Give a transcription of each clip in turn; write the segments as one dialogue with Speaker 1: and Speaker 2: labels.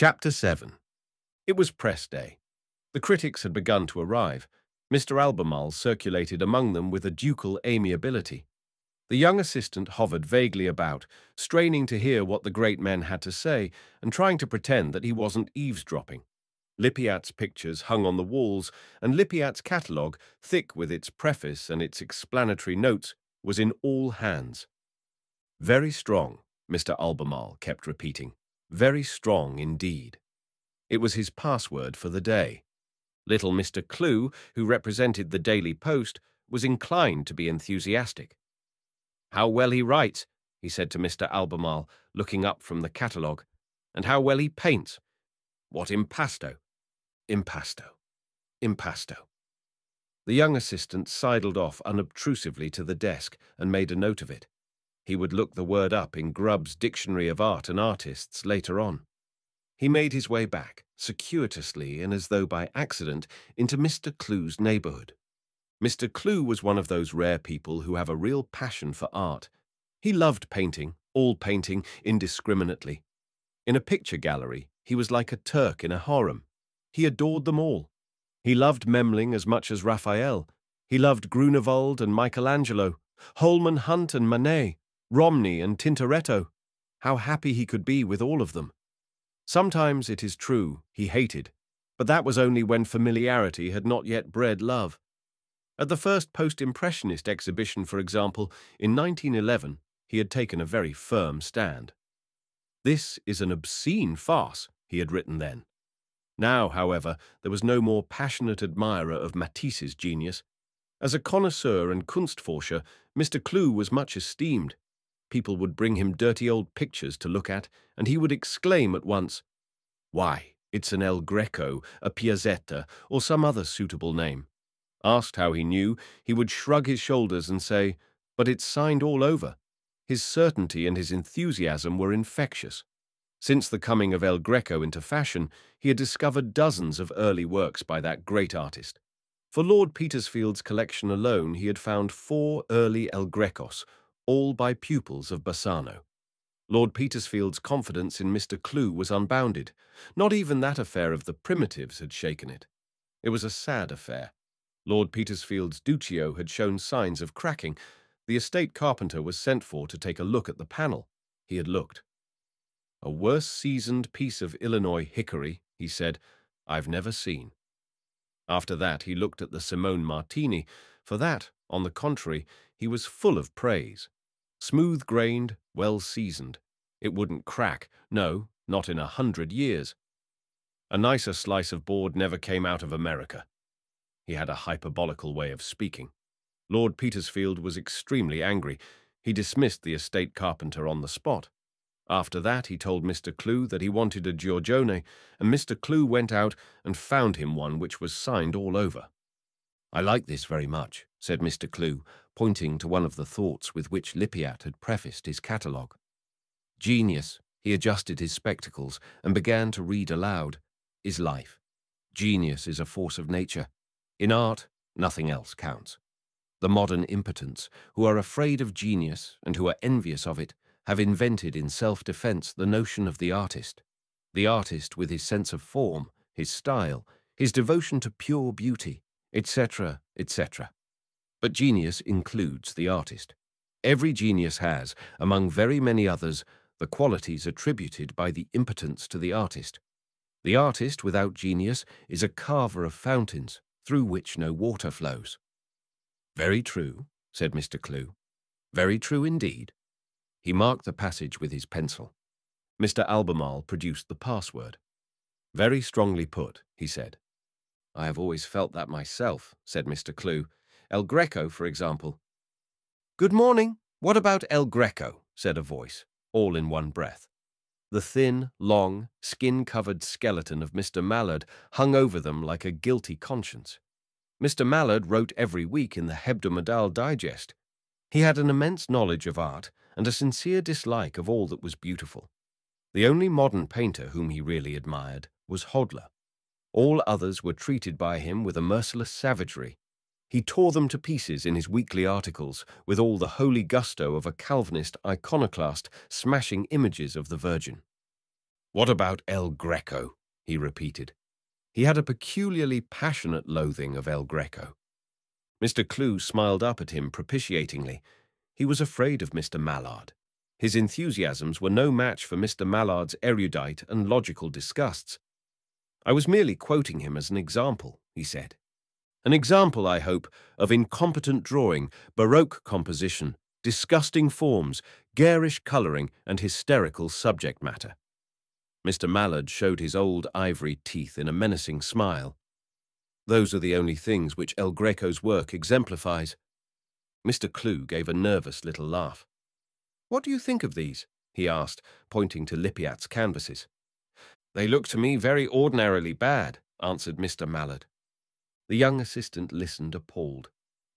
Speaker 1: Chapter 7. It was press day. The critics had begun to arrive. Mr. Albemarle circulated among them with a ducal amiability. The young assistant hovered vaguely about, straining to hear what the great men had to say and trying to pretend that he wasn't eavesdropping. Lippiatt's pictures hung on the walls, and Lippiatt's catalogue, thick with its preface and its explanatory notes, was in all hands. Very strong, Mr. Albemarle kept repeating. Very strong indeed. It was his password for the day. Little Mr. Clue, who represented the Daily Post, was inclined to be enthusiastic. "How well he writes," he said to Mr. Albemarle, looking up from the catalogue, "and how well he paints. What impasto! Impasto! Impasto!" The young assistant sidled off unobtrusively to the desk and made a note of it. He would look the word up in Grubb's Dictionary of Art and Artists later on. He made his way back, circuitously and as though by accident, into Mr. Clue's neighbourhood. Mr. Clue was one of those rare people who have a real passion for art. He loved painting, all painting, indiscriminately. In a picture gallery, he was like a Turk in a harem. He adored them all. He loved Memling as much as Raphael. He loved Grunewald and Michelangelo, Holman Hunt and Manet, Romney and Tintoretto. How happy he could be with all of them. Sometimes, it is true, he hated, but that was only when familiarity had not yet bred love. At the first post-impressionist exhibition, for example, in 1911, he had taken a very firm stand. "This is an obscene farce," he had written then. Now, however, there was no more passionate admirer of Matisse's genius. As a connoisseur and Kunstforscher, Mr. Clue was much esteemed. People would bring him dirty old pictures to look at, and he would exclaim at once, "Why, it's an El Greco, a Piazzetta, or some other suitable name." Asked how he knew, he would shrug his shoulders and say, "But it's signed all over." His certainty and his enthusiasm were infectious. Since the coming of El Greco into fashion, he had discovered dozens of early works by that great artist. For Lord Petersfield's collection alone, he had found 4 early El Grecos, all by pupils of Bassano. Lord Petersfield's confidence in Mr. Clue was unbounded. Not even that affair of the Primitives had shaken it. It was a sad affair. Lord Petersfield's Duccio had shown signs of cracking. The estate carpenter was sent for to take a look at the panel. He had looked. "A worse seasoned piece of Illinois hickory," he said, "I've never seen." After that, he looked at the Simone Martini. For that, on the contrary, he was full of praise. Smooth-grained, well-seasoned. It wouldn't crack, no, not in 100 years. A nicer slice of board never came out of America. He had a hyperbolical way of speaking. Lord Petersfield was extremely angry. He dismissed the estate carpenter on the spot. After that, he told Mr. Clue that he wanted a Giorgione, and Mr. Clue went out and found him one which was signed all over. "I like this very much," said Mr. Clue, pointing to one of the thoughts with which Lippiatt had prefaced his catalogue. "Genius," he adjusted his spectacles and began to read aloud, "is life. Genius is a force of nature. In art, nothing else counts. The modern impotents, who are afraid of genius and who are envious of it, have invented in self-defense the notion of the artist. The artist with his sense of form, his style, his devotion to pure beauty, etc., etc. But genius includes the artist. Every genius has, among very many others, the qualities attributed by the impotents to the artist. The artist without genius is a carver of fountains, through which no water flows." "Very true," said Mr. Clue. "Very true indeed." He marked the passage with his pencil. Mr. Albemarle produced the password. "Very strongly put," he said. "I have always felt that myself," said Mr. Clue. "El Greco, for example." "Good morning. What about El Greco?" said a voice, all in one breath. The thin, long, skin-covered skeleton of Mr. Mallard hung over them like a guilty conscience. Mr. Mallard wrote every week in the Hebdomadal Digest. He had an immense knowledge of art and a sincere dislike of all that was beautiful. The only modern painter whom he really admired was Hodler. All others were treated by him with a merciless savagery. He tore them to pieces in his weekly articles with all the holy gusto of a Calvinist iconoclast smashing images of the Virgin. What about El Greco? He repeated. He had a peculiarly passionate loathing of El Greco. Mr. Clew smiled up at him propitiatingly. He was afraid of Mr. Mallard. His enthusiasms were no match for Mr. Mallard's erudite and logical disgusts. I was merely quoting him as an example, he said. An example, I hope, of incompetent drawing, baroque composition, disgusting forms, garish colouring, and hysterical subject matter. Mr. Mallard showed his old ivory teeth in a menacing smile. Those are the only things which El Greco's work exemplifies. Mr. Clew gave a nervous little laugh. What do you think of these? He asked, pointing to Lippiat's canvases. They look to me very ordinarily bad, answered Mr. Mallard. The young assistant listened appalled.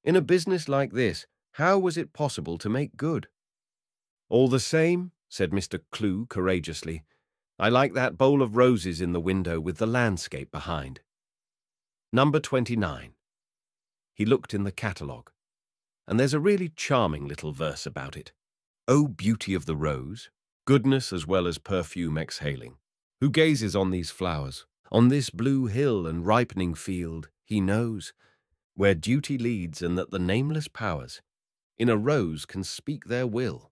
Speaker 1: In a business like this, how was it possible to make good? All the same, said Mr. Clew courageously, I like that bowl of roses in the window with the landscape behind. Number 29. He looked in the catalogue, and there's a really charming little verse about it. O beauty of the rose, goodness as well as perfume exhaling, who gazes on these flowers, on this blue hill and ripening field, he knows, where duty leads and that the nameless powers in a rose can speak their will.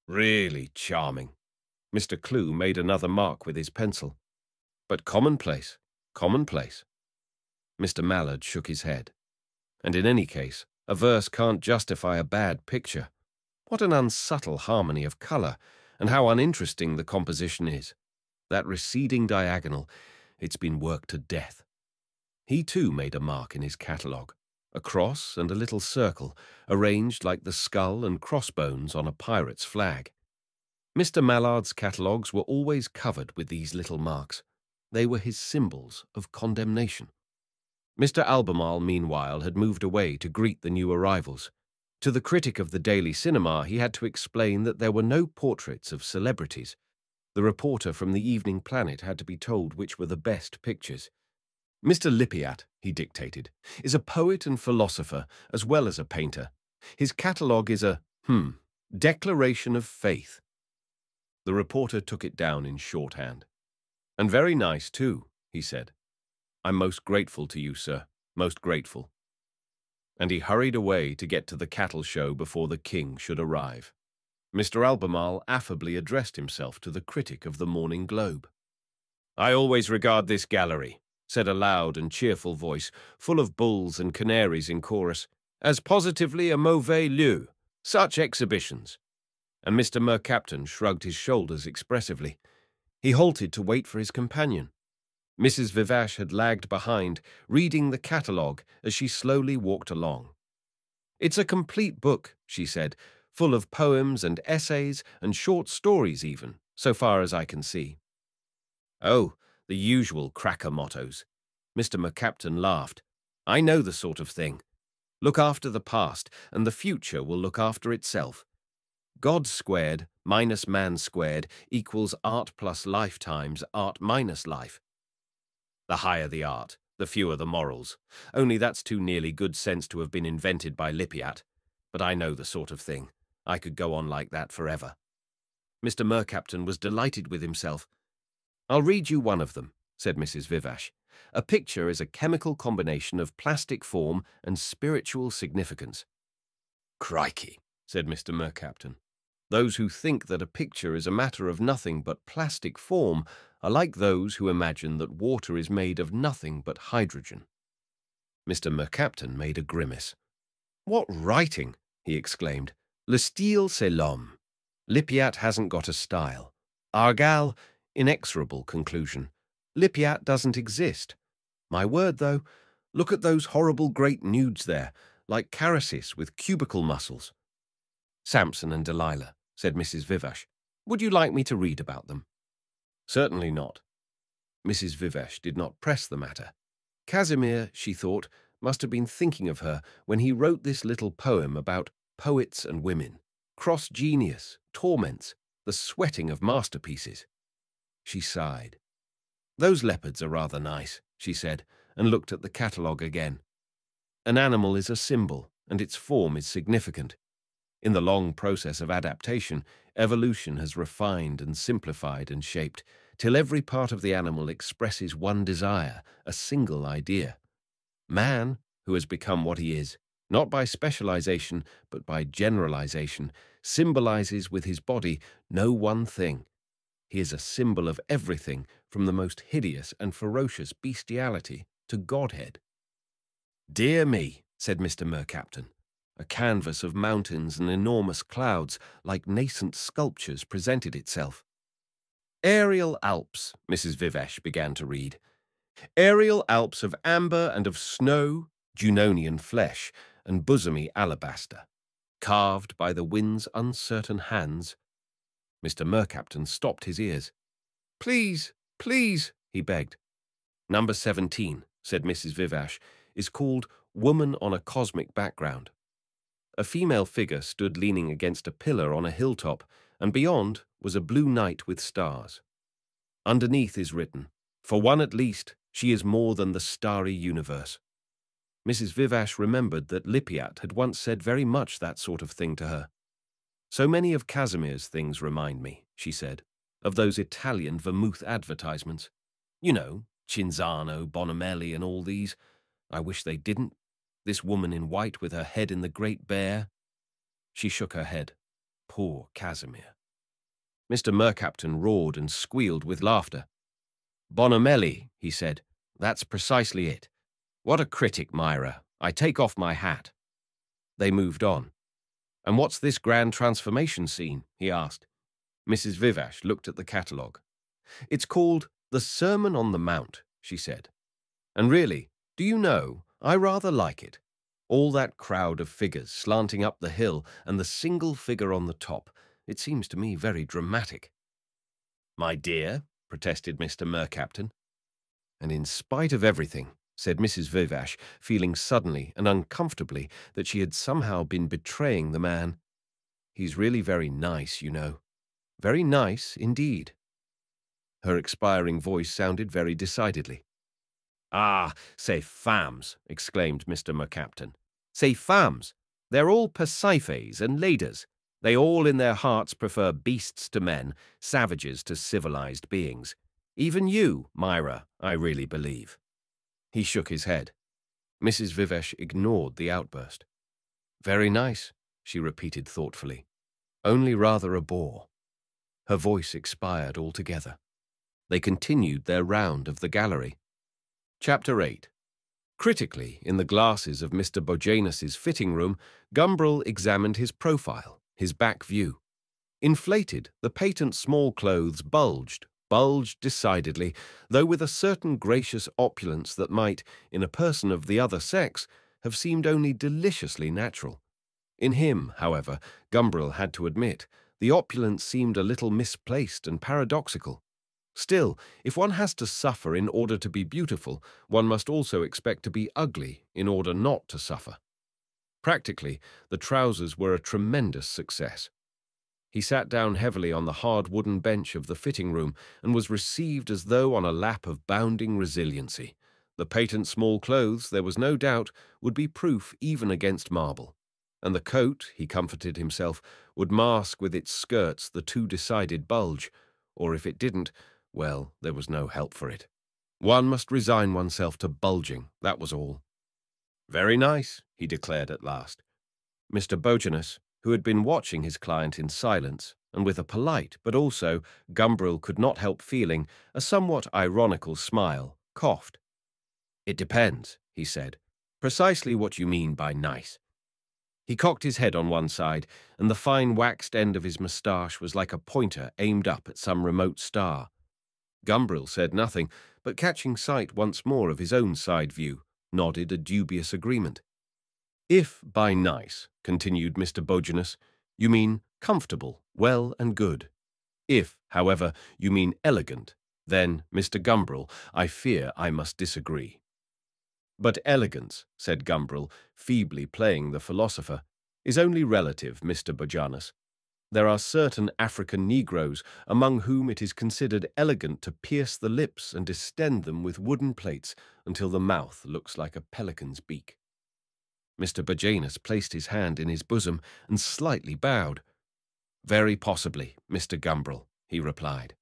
Speaker 1: Really charming. Mr. Clew made another mark with his pencil. But commonplace, commonplace. Mr. Mallard shook his head. And in any case, a verse can't justify a bad picture. What an unsubtle harmony of colour, and how uninteresting the composition is. That receding diagonal, it's been worked to death. He too made a mark in his catalogue, a cross and a little circle, arranged like the skull and crossbones on a pirate's flag. Mr. Mallard's catalogues were always covered with these little marks. They were his symbols of condemnation. Mr. Albemarle, meanwhile, had moved away to greet the new arrivals. To the critic of the Daily Cinema, he had to explain that there were no portraits of celebrities. The reporter from the Evening Planet had to be told which were the best pictures. Mr. Lippiat, he dictated, is a poet and philosopher as well as a painter. His catalogue is a, declaration of faith. The reporter took it down in shorthand. And very nice, too, he said. I'm most grateful to you, sir, most grateful. And he hurried away to get to the cattle show before the king should arrive. Mr. Albemarle affably addressed himself to the critic of the Morning Globe. I always regard this gallery, said a loud and cheerful voice, full of bulls and canaries in chorus, as positively a mauvais lieu, such exhibitions. And Mr. Mercapton shrugged his shoulders expressively. He halted to wait for his companion. Mrs. Vivash had lagged behind, reading the catalogue as she slowly walked along. It's a complete book, she said, full of poems and essays and short stories even, so far as I can see. Oh, the usual cracker mottos. Mr. Mercapton laughed. I know the sort of thing. Look after the past, and the future will look after itself. God squared minus man squared equals art plus life times art minus life. The higher the art, the fewer the morals. Only that's too nearly good sense to have been invented by Lippiat. But I know the sort of thing. I could go on like that forever. Mr. Mercapton was delighted with himself. I'll read you one of them, said Mrs. Vivash. A picture is a chemical combination of plastic form and spiritual significance. Crikey, said Mr. Mercapton. Those who think that a picture is a matter of nothing but plastic form are like those who imagine that water is made of nothing but hydrogen. Mr. Mercapton made a grimace. What writing, he exclaimed. Le style, c'est l'homme. Lippiat hasn't got a style. Argal, inexorable conclusion. Lippiat doesn't exist. My word, though, look at those horrible great nudes there, like Carasis with cubicle muscles. Samson and Delilah, said Mrs. Vivash. Would you like me to read about them? Certainly not. Mrs. Vivash did not press the matter. Casimir, she thought, must have been thinking of her when he wrote this little poem about poets and women, cross-genius, torments, the sweating of masterpieces. She sighed. Those leopards are rather nice, she said, and looked at the catalogue again. An animal is a symbol, and its form is significant. In the long process of adaptation, evolution has refined and simplified and shaped, till every part of the animal expresses one desire, a single idea. Man, who has become what he is, not by specialization, but by generalization, symbolizes with his body no one thing. He is a symbol of everything, from the most hideous and ferocious bestiality to Godhead. "Dear me," said Mr. Mercaptan. A canvas of mountains and enormous clouds, like nascent sculptures, presented itself. "Aerial Alps," Mrs. Vivesh began to read. "Aerial Alps of amber and of snow, Junonian flesh, and bosomy alabaster, carved by the wind's uncertain hands." Mr. Mercaptan stopped his ears. "Please, please," he begged. "Number 17, said Mrs. Vivesh, "is called Woman on a Cosmic Background." A female figure stood leaning against a pillar on a hilltop, and beyond was a blue night with stars. Underneath is written, "For one at least, she is more than the starry universe." Mrs. Vivesh remembered that Lippiat had once said very much that sort of thing to her. "So many of Casimir's things remind me," she said, "of those Italian vermouth advertisements. You know, Cinzano, Bonomelli, and all these. I wish they didn't. This woman in white with her head in the Great Bear." She shook her head. Poor Casimir. Mr. Mercaptan roared and squealed with laughter. "Bonomelli," he said. "That's precisely it. What a critic, Myra. I take off my hat." They moved on. "And what's this grand transformation scene?" he asked. Mrs. Vivesh looked at the catalogue. "It's called The Sermon on the Mount," she said. "And really, do you know, I rather like it. All that crowd of figures slanting up the hill and the single figure on the top, it seems to me very dramatic." "My dear," protested Mr. Mercaptan. "And in spite of everything," said Mrs. Vivesh, feeling suddenly and uncomfortably that she had somehow been betraying the man, "he's really very nice, you know. Very nice indeed." Her expiring voice sounded very decidedly. "Ah, ces femmes!" exclaimed Mr. Mercaptan. "Ces femmes! They're all Pasiphaes and Ladas. They all in their hearts prefer beasts to men, savages to civilized beings. Even you, Myra, I really believe." He shook his head. Mrs. Vivesh ignored the outburst. "Very nice," she repeated thoughtfully. "Only rather a bore." Her voice expired altogether. They continued their round of the gallery. Chapter 8. Critically, in the glasses of Mr. Bojanus's fitting room, Gumbrel examined his profile, his back view. Inflated, the patent small clothes bulged decidedly, though with a certain gracious opulence that might, in a person of the other sex, have seemed only deliciously natural. In him, however, Gumbrel had to admit, the opulence seemed a little misplaced and paradoxical. Still, if one has to suffer in order to be beautiful, one must also expect to be ugly in order not to suffer. Practically, the trousers were a tremendous success. He sat down heavily on the hard wooden bench of the fitting room and was received as though on a lap of bounding resiliency. The patent small clothes, there was no doubt, would be proof even against marble. And the coat, he comforted himself, would mask with its skirts the too decided bulge, or if it didn't, well, there was no help for it. One must resign oneself to bulging, that was all. "Very nice," he declared at last. Mr. Bojanus, who had been watching his client in silence, and with a polite, but also, Gumbrel could not help feeling, a somewhat ironical smile, coughed. "It depends," he said, "precisely what you mean by nice." He cocked his head on one side, and the fine waxed end of his moustache was like a pointer aimed up at some remote star. Gumbrel said nothing, but catching sight once more of his own side view, nodded a dubious agreement. "If by nice," continued Mr. Bojanus, "you mean comfortable, well and good. If, however, you mean elegant, then, Mr. Gumbrel, I fear I must disagree." "But elegance," said Gumbrel, feebly playing the philosopher, "is only relative, Mr. Bojanus. There are certain African Negroes among whom it is considered elegant to pierce the lips and distend them with wooden plates until the mouth looks like a pelican's beak." Mr. Bojanus placed his hand in his bosom and slightly bowed. "Very possibly, Mr. Gumbrel," he replied.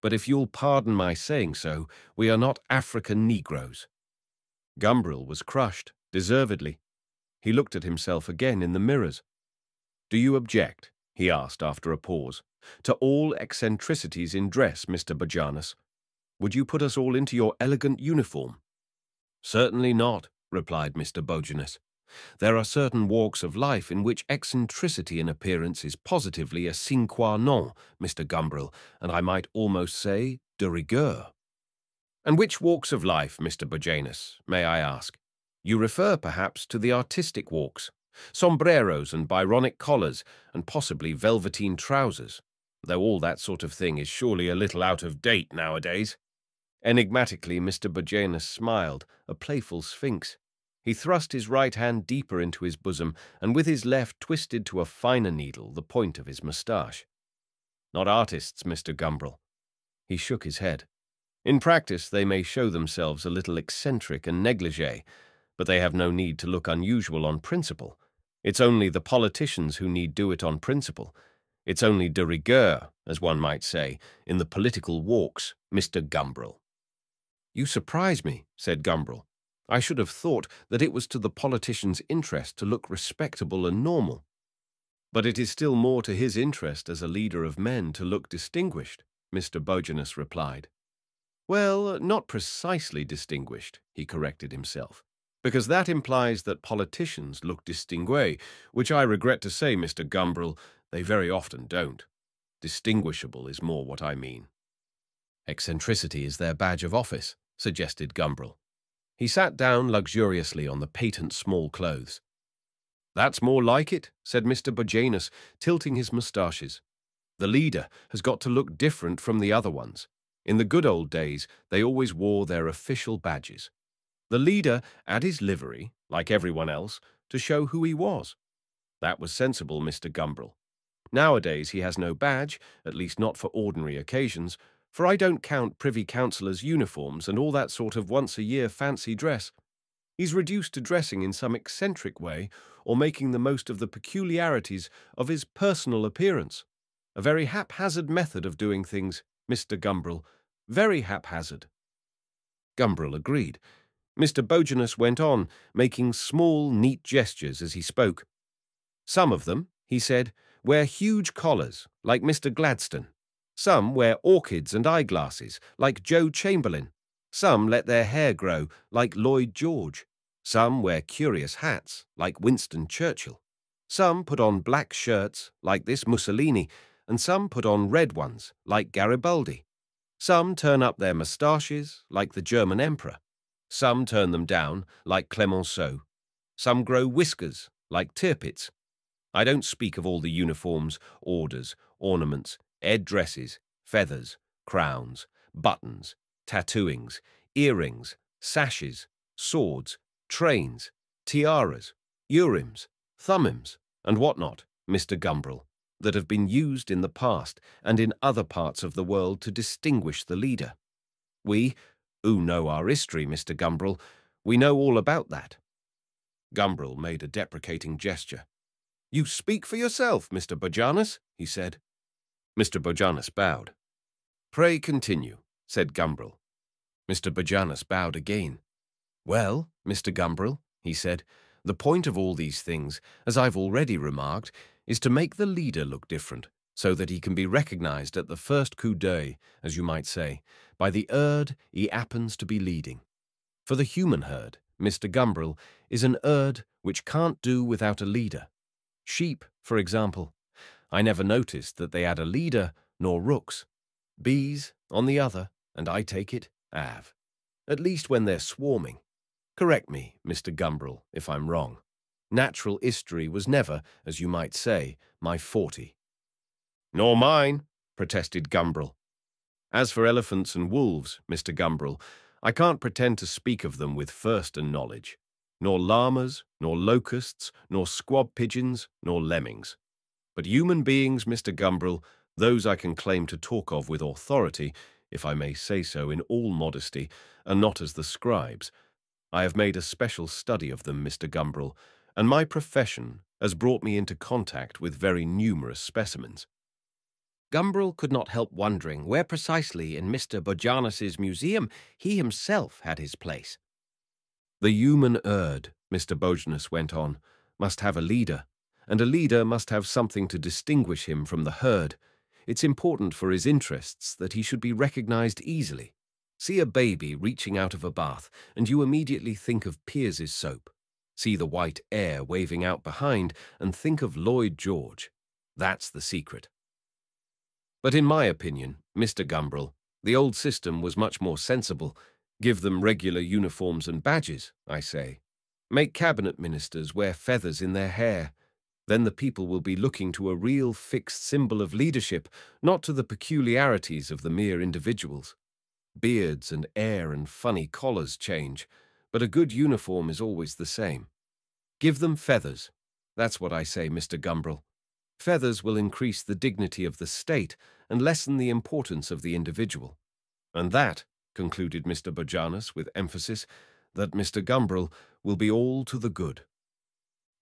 Speaker 1: but if you'll pardon my saying so, we are not African Negroes." Gumbril was crushed, deservedly. He looked at himself again in the mirrors. "Do you object," he asked after a pause, "to all eccentricities in dress, Mr. Bojanus? Would you put us all into your elegant uniform?" "Certainly not," replied Mr. Bojanus. "There are certain walks of life in which eccentricity in appearance is positively a sine qua non, Mr. Gumbril, and I might almost say de rigueur." "And which walks of life, Mr. Bojanus, may I ask? You refer, perhaps, to the artistic walks, sombreros and Byronic collars, and possibly velveteen trousers, though all that sort of thing is surely a little out of date nowadays." Enigmatically, Mr. Bojanus smiled, a playful sphinx. He thrust his right hand deeper into his bosom, and with his left twisted to a finer needle the point of his moustache. "Not artists, Mr. Gumbril." He shook his head. "In practice, they may show themselves a little eccentric and negligee, but they have no need to look unusual on principle. It's only the politicians who need do it on principle. It's only de rigueur, as one might say, in the political walks, Mr. Gumbril." "You surprise me," said Gumbril. "I should have thought that it was to the politician's interest to look respectable and normal." "But it is still more to his interest as a leader of men to look distinguished," Mr. Bojanus replied. "Well, not precisely distinguished," he corrected himself, "because that implies that politicians look distingué, which I regret to say, Mr. Gumbril, they very often don't. Distinguishable is more what I mean." "Eccentricity is their badge of office," suggested Gumbril. He sat down luxuriously on the patent small clothes. "That's more like it," said Mr. Bojanus, tilting his moustaches. "The leader has got to look different from the other ones. In the good old days, they always wore their official badges. The leader had his livery, like everyone else, to show who he was. That was sensible, Mr. Gumbril. Nowadays he has no badge, at least not for ordinary occasions, for I don't count privy councillors' uniforms and all that sort of once-a-year fancy dress. He's reduced to dressing in some eccentric way or making the most of the peculiarities of his personal appearance. A very haphazard method of doing things, Mr. Gumbril, very haphazard." Gumbril agreed. Mr. Bojanus went on, making small, neat gestures as he spoke. "Some of them," he said, "wear huge collars, like Mr. Gladstone. Some wear orchids and eyeglasses, like Joe Chamberlain. Some let their hair grow, like Lloyd George. Some wear curious hats, like Winston Churchill. Some put on black shirts, like this Mussolini, and some put on red ones, like Garibaldi. Some turn up their moustaches, like the German emperor. Some turn them down, like Clemenceau. Some grow whiskers, like Tirpitz. I don't speak of all the uniforms, orders, ornaments, head-dresses, feathers, crowns, buttons, tattooings, earrings, sashes, swords, trains, tiaras, urims, thumbims, and what not, Mr. Gumbril, that have been used in the past and in other parts of the world to distinguish the leader. We, who know our history, Mr. Gumbril, we know all about that." Gumbril made a deprecating gesture. "You speak for yourself, Mr. Bojanus," he said. Mr. Bojanus bowed. "Pray continue," said Gumbril. Mr. Bojanus bowed again. "Well, Mr. Gumbril," he said, "the point of all these things, as I've already remarked, is to make the leader look different, so that he can be recognized at the first coup d'oeil, as you might say, by the herd he happens to be leading. For the human herd, Mr. Gumbril, is an herd which can't do without a leader. Sheep, for example. I never noticed that they had a leader, nor rooks. Bees, on the other, and I take it, have. At least when they're swarming. Correct me, Mr. Gumbril, if I'm wrong. Natural history was never, as you might say, my forte." "Nor mine," protested Gumbril. "As for elephants and wolves, Mr. Gumbril, I can't pretend to speak of them with first-hand knowledge. Nor llamas, nor locusts, nor squab pigeons, nor lemmings. But human beings, Mr. Gumbril, those I can claim to talk of with authority, if I may say so in all modesty, and not as the scribes. I have made a special study of them, Mr. Gumbril, and my profession has brought me into contact with very numerous specimens." Gumbrel could not help wondering where precisely in Mr. Bojanus's museum he himself had his place. The human herd, Mr. Bojanus went on, must have a leader, and a leader must have something to distinguish him from the herd. It's important for his interests that he should be recognized easily. See a baby reaching out of a bath, and you immediately think of Piers's soap. See the white air waving out behind, and think of Lloyd George. That's the secret. But in my opinion, Mr. Gumbrel, the old system was much more sensible. Give them regular uniforms and badges, I say. Make cabinet ministers wear feathers in their hair. Then the people will be looking to a real fixed symbol of leadership, not to the peculiarities of the mere individuals. Beards and air and funny collars change, but a good uniform is always the same. Give them feathers. That's what I say, Mr. Gumbrel. Feathers will increase the dignity of the state and lessen the importance of the individual. And that, concluded Mr. Bojanus with emphasis, that Mr. Gumbrel will be all to the good.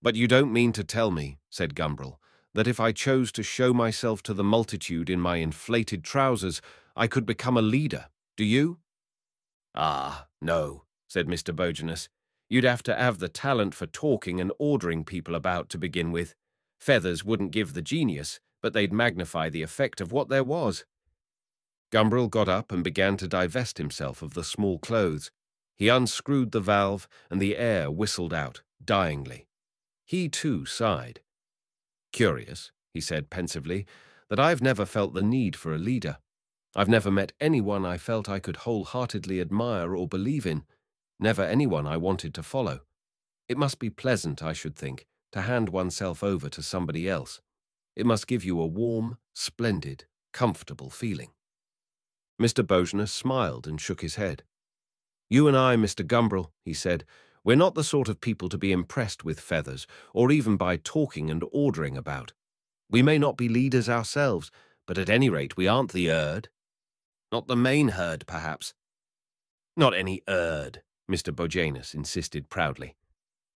Speaker 1: But you don't mean to tell me, said Gumbrel, that if I chose to show myself to the multitude in my inflated trousers, I could become a leader, do you? Ah, no, said Mr. Bojanus. You'd have to have the talent for talking and ordering people about to begin with. Feathers wouldn't give the genius, but they'd magnify the effect of what there was. Gumbrel got up and began to divest himself of the small clothes. He unscrewed the valve, and the air whistled out, dyingly. He, too, sighed. Curious, he said pensively, that I've never felt the need for a leader. I've never met anyone I felt I could wholeheartedly admire or believe in, never anyone I wanted to follow. It must be pleasant, I should think, to hand oneself over to somebody else. It must give you a warm, splendid, comfortable feeling. Mr. Bojanus smiled and shook his head. You and I, Mr. Gumbrel, he said, we're not the sort of people to be impressed with feathers, or even by talking and ordering about. We may not be leaders ourselves, but at any rate we aren't the herd. Not the main herd, perhaps. Not any herd, Mr. Bojanus insisted proudly.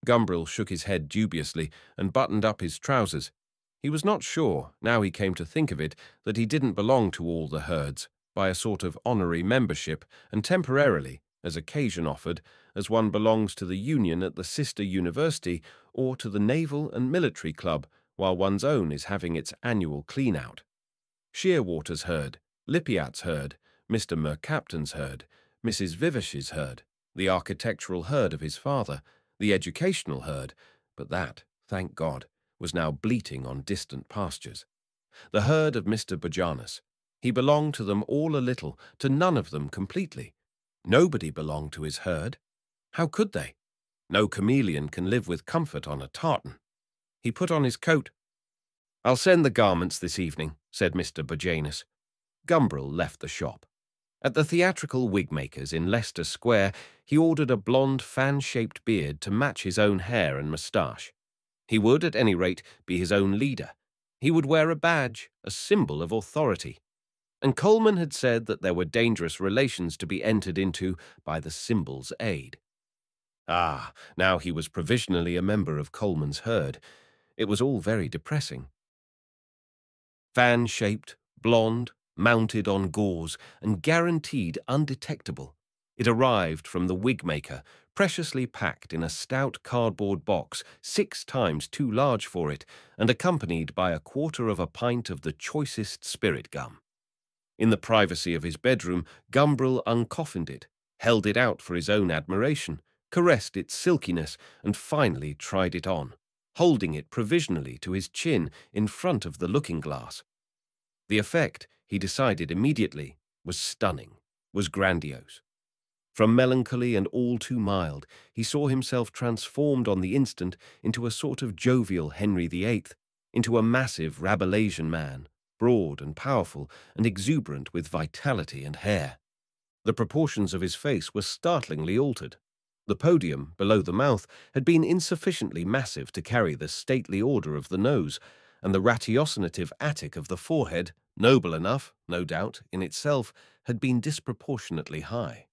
Speaker 1: Gumbrel shook his head dubiously and buttoned up his trousers. He was not sure, now he came to think of it, that he didn't belong to all the herds, by a sort of honorary membership, and temporarily, as occasion offered, as one belongs to the union at the sister university or to the Naval and Military Club, while one's own is having its annual clean-out. Shearwater's herd, Lippiat's herd, Mr. Mercaptan's herd, Mrs. Vivish's herd, the architectural herd of his father, the educational herd, but that, thank God, was now bleating on distant pastures. The herd of Mr. Bojanus. He belonged to them all a little, to none of them completely. Nobody belonged to his herd. How could they? No chameleon can live with comfort on a tartan. He put on his coat. I'll send the garments this evening, said Mr. Bojanus. Gumbrel left the shop. At the theatrical wig-maker's in Leicester Square, he ordered a blonde fan-shaped beard to match his own hair and moustache. He would, at any rate, be his own leader. He would wear a badge, a symbol of authority. And Coleman had said that there were dangerous relations to be entered into by the symbol's aid. Ah, now he was provisionally a member of Coleman's herd. It was all very depressing. Fan-shaped, blonde, mounted on gauze, and guaranteed undetectable. It arrived from the wig-maker, preciously packed in a stout cardboard box 6 times too large for it, and accompanied by 1/4 pint of the choicest spirit gum. In the privacy of his bedroom, Gumbrel uncoffined it, held it out for his own admiration, caressed its silkiness, and finally tried it on, holding it provisionally to his chin in front of the looking-glass. The effect, he decided immediately, was stunning, was grandiose. From melancholy and all too mild, he saw himself transformed on the instant into a sort of jovial Henry VIII, into a massive Rabelaisian man, broad and powerful and exuberant with vitality and hair. The proportions of his face were startlingly altered. The podium, below the mouth, had been insufficiently massive to carry the stately order of the nose, and the ratiocinative attic of the forehead, noble enough, no doubt, in itself, had been disproportionately high.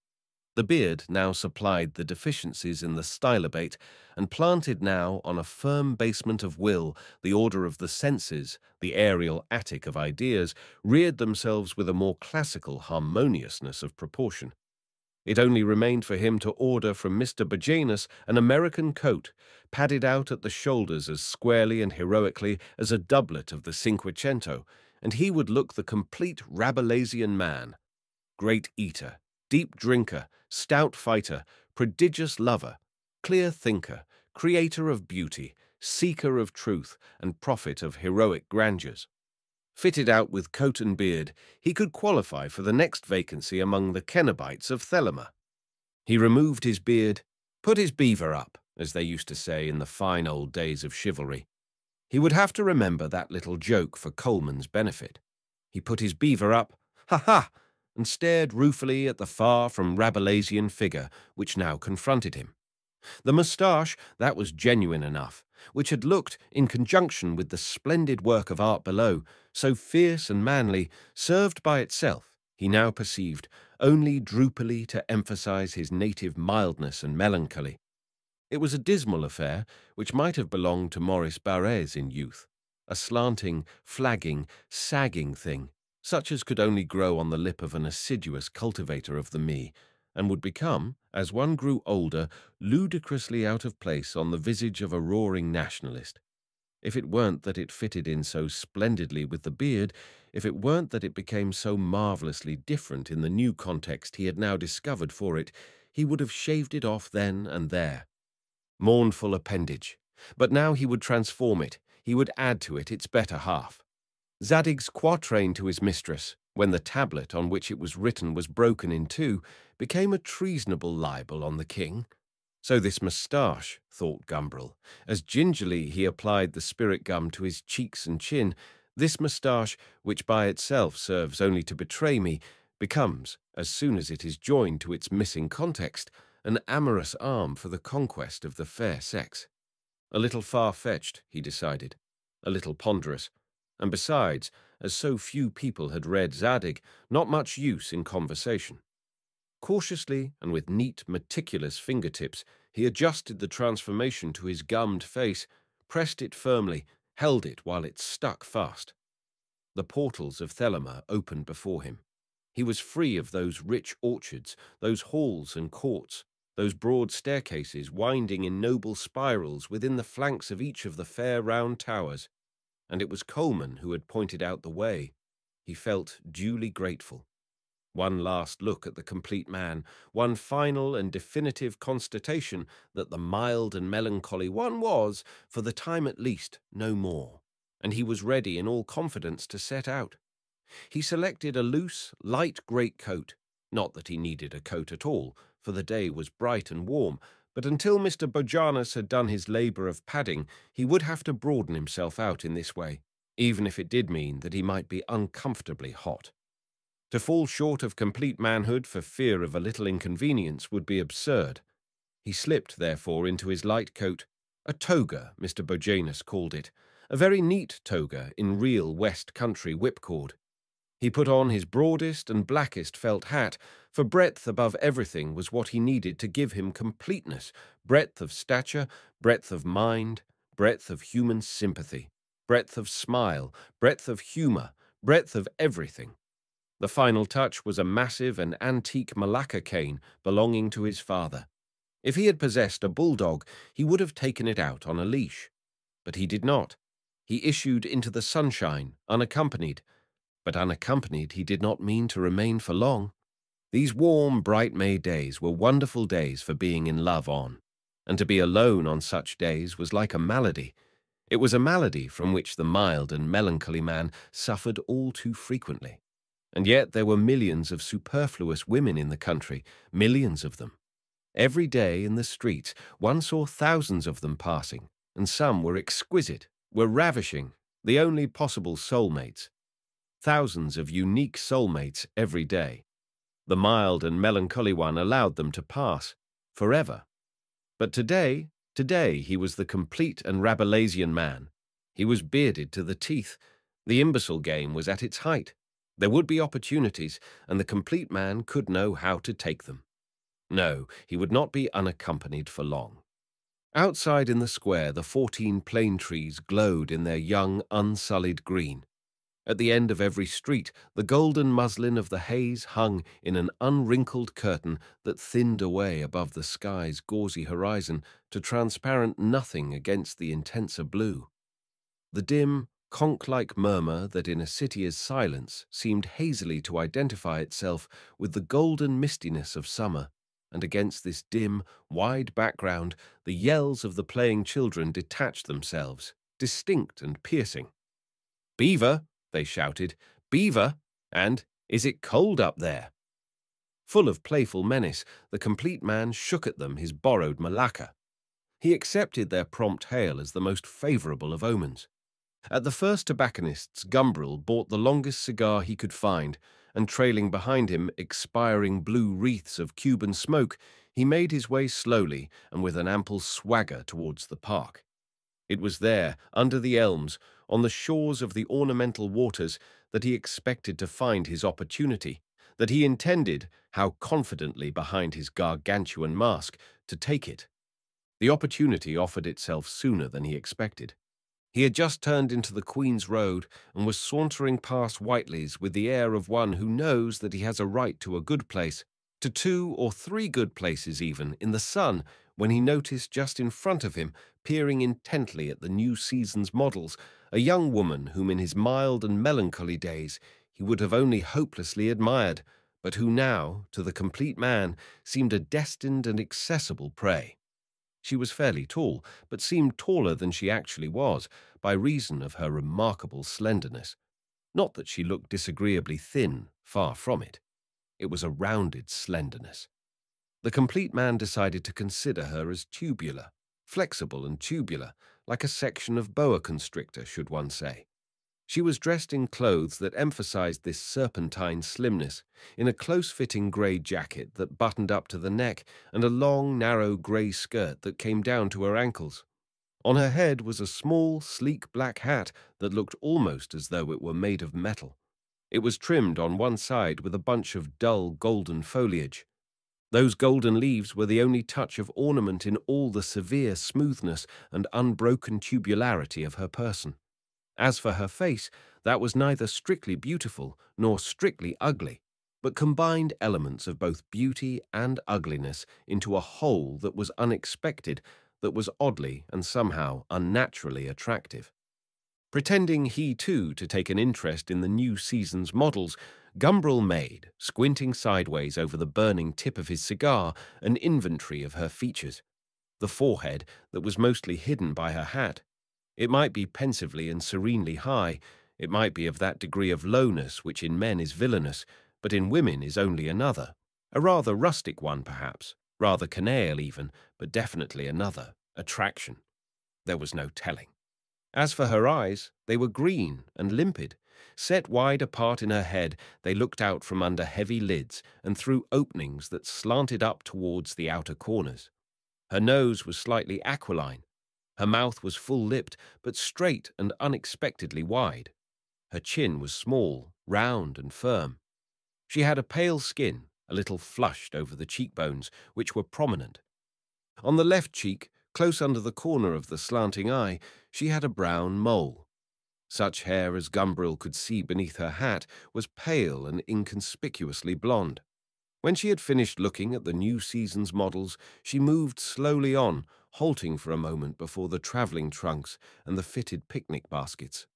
Speaker 1: The beard now supplied the deficiencies in the stylobate, and planted now on a firm basement of will, the order of the senses, the aerial attic of ideas, reared themselves with a more classical harmoniousness of proportion. It only remained for him to order from Mr. Berjanus an American coat, padded out at the shoulders as squarely and heroically as a doublet of the Cinquecento, and he would look the complete Rabelaisian man. Great eater, deep drinker, stout fighter, prodigious lover, clear thinker, creator of beauty, seeker of truth, and prophet of heroic grandeurs. Fitted out with coat and beard, he could qualify for the next vacancy among the Cenobites of Thelema. He removed his beard, put his beaver up, as they used to say in the fine old days of chivalry. He would have to remember that little joke for Coleman's benefit. He put his beaver up, ha, and stared ruefully at the far from Rabelaisian figure which now confronted him. The moustache, that was genuine enough, which had looked, in conjunction with the splendid work of art below, so fierce and manly, served by itself, he now perceived, only droopily to emphasize his native mildness and melancholy. It was a dismal affair, which might have belonged to Maurice Barrès in youth, a slanting, flagging, sagging thing, such as could only grow on the lip of an assiduous cultivator of the me, and would become, as one grew older, ludicrously out of place on the visage of a roaring nationalist. If it weren't that it fitted in so splendidly with the beard, if it weren't that it became so marvellously different in the new context he had now discovered for it, he would have shaved it off then and there. Mournful appendage. But now he would transform it, he would add to it its better half. Zadig's quatrain to his mistress, when the tablet on which it was written was broken in two, became a treasonable libel on the king. So this moustache, thought Gumbrel, as gingerly he applied the spirit gum to his cheeks and chin, this moustache, which by itself serves only to betray me, becomes, as soon as it is joined to its missing context, an amorous arm for the conquest of the fair sex. A little far-fetched, he decided, a little ponderous, and besides, as so few people had read Zadig, not much use in conversation. Cautiously and with neat, meticulous fingertips, he adjusted the transformation to his gummed face, pressed it firmly, held it while it stuck fast. The portals of Thelema opened before him. He was free of those rich orchards, those halls and courts, those broad staircases winding in noble spirals within the flanks of each of the fair round towers. And it was Coleman who had pointed out the way. He felt duly grateful. One last look at the complete man, one final and definitive constatation that the mild and melancholy one was, for the time at least, no more, and he was ready in all confidence to set out. He selected a loose, light greatcoat, not that he needed a coat at all, for the day was bright and warm, but until Mr. Berjanus had done his labour of padding, he would have to broaden himself out in this way, even if it did mean that he might be uncomfortably hot. To fall short of complete manhood for fear of a little inconvenience would be absurd. He slipped, therefore, into his light coat, a toga, Mr. Berjanus called it, a very neat toga in real West Country whipcord. He put on his broadest and blackest felt hat, for breadth above everything was what he needed to give him completeness, breadth of stature, breadth of mind, breadth of human sympathy, breadth of smile, breadth of humour, breadth of everything. The final touch was a massive and antique Malacca cane belonging to his father. If he had possessed a bulldog, he would have taken it out on a leash. But he did not. He issued into the sunshine, unaccompanied. But unaccompanied he did not mean to remain for long. These warm, bright May days were wonderful days for being in love on, and to be alone on such days was like a malady. It was a malady from which the mild and melancholy man suffered all too frequently. And yet there were millions of superfluous women in the country, millions of them. Every day in the streets one saw thousands of them passing, and some were exquisite, were ravishing, the only possible soulmates. Thousands of unique soulmates every day. The mild and melancholy one allowed them to pass, forever. But today he was the complete and Rabelaisian man. He was bearded to the teeth. The imbecile game was at its height. There would be opportunities, and the complete man could know how to take them. No, he would not be unaccompanied for long. Outside in the square, the 14 plane trees glowed in their young, unsullied green. At the end of every street, the golden muslin of the haze hung in an unwrinkled curtain that thinned away above the sky's gauzy horizon to transparent nothing against the intenser blue. The dim, conch-like murmur that in a city is silence seemed hazily to identify itself with the golden mistiness of summer, and against this dim, wide background, the yells of the playing children detached themselves, distinct and piercing. "Beaver!" they shouted. "Beaver!" and "Is it cold up there?" Full of playful menace, the complete man shook at them his borrowed malacca. He accepted their prompt hail as the most favorable of omens. At the first tobacconist's, Gumbrel bought the longest cigar he could find, and trailing behind him expiring blue wreaths of Cuban smoke, he made his way slowly and with an ample swagger towards the park. It was there, under the elms, on the shores of the ornamental waters, that he expected to find his opportunity, that he intended, how confidently behind his gargantuan mask, to take it. The opportunity offered itself sooner than he expected. He had just turned into the Queen's Road and was sauntering past Whiteley's with the air of one who knows that he has a right to a good place, to 2 or 3 good places even, in the sun, when he noticed just in front of him, peering intently at the new season's models, a young woman whom in his mild and melancholy days he would have only hopelessly admired, but who now, to the complete man, seemed a destined and accessible prey. She was fairly tall, but seemed taller than she actually was, by reason of her remarkable slenderness. Not that she looked disagreeably thin, far from it. It was a rounded slenderness. The complete man decided to consider her as tubular, flexible and tubular, like a section of boa constrictor, should one say. She was dressed in clothes that emphasized this serpentine slimness, in a close-fitting grey jacket that buttoned up to the neck and a long, narrow grey skirt that came down to her ankles. On her head was a small, sleek black hat that looked almost as though it were made of metal. It was trimmed on one side with a bunch of dull golden foliage. Those golden leaves were the only touch of ornament in all the severe smoothness and unbroken tubularity of her person. As for her face, that was neither strictly beautiful nor strictly ugly, but combined elements of both beauty and ugliness into a whole that was unexpected, that was oddly and somehow unnaturally attractive. Pretending he too to take an interest in the new season's models, Gumbrel made, squinting sideways over the burning tip of his cigar, an inventory of her features. The forehead, that was mostly hidden by her hat. It might be pensively and serenely high, it might be of that degree of lowness which in men is villainous, but in women is only another, a rather rustic one perhaps, rather canaille even, but definitely another, attraction. There was no telling. As for her eyes, they were green and limpid. Set wide apart in her head, they looked out from under heavy lids and through openings that slanted up towards the outer corners. Her nose was slightly aquiline. Her mouth was full-lipped, but straight and unexpectedly wide. Her chin was small, round and firm. She had a pale skin, a little flushed over the cheekbones, which were prominent. On the left cheek, close under the corner of the slanting eye, she had a brown mole. Such hair as Gumbrel could see beneath her hat was pale and inconspicuously blonde. When she had finished looking at the new season's models, she moved slowly on, halting for a moment before the travelling trunks and the fitted picnic baskets,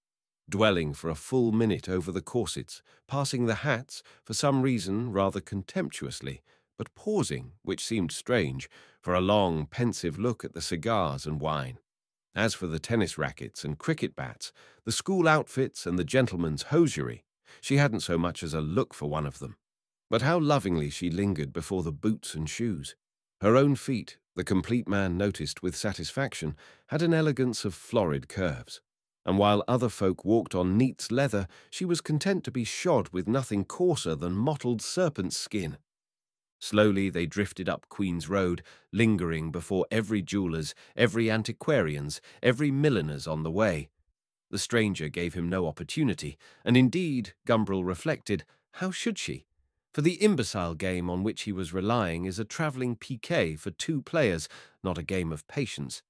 Speaker 1: dwelling for a full minute over the corsets, passing the hats, for some reason rather contemptuously, but pausing, which seemed strange, for a long, pensive look at the cigars and wine. As for the tennis rackets and cricket bats, the school outfits and the gentleman's hosiery, she hadn't so much as a look for one of them. But how lovingly she lingered before the boots and shoes. Her own feet, the complete man noticed with satisfaction, had an elegance of florid curves. And while other folk walked on neat's leather, she was content to be shod with nothing coarser than mottled serpent's skin. Slowly they drifted up Queen's Road, lingering before every jeweller's, every antiquarian's, every milliner's on the way. The stranger gave him no opportunity, and indeed, Gumbrel reflected, how should she? For the imbecile game on which he was relying is a travelling piquet for two players, not a game of patience.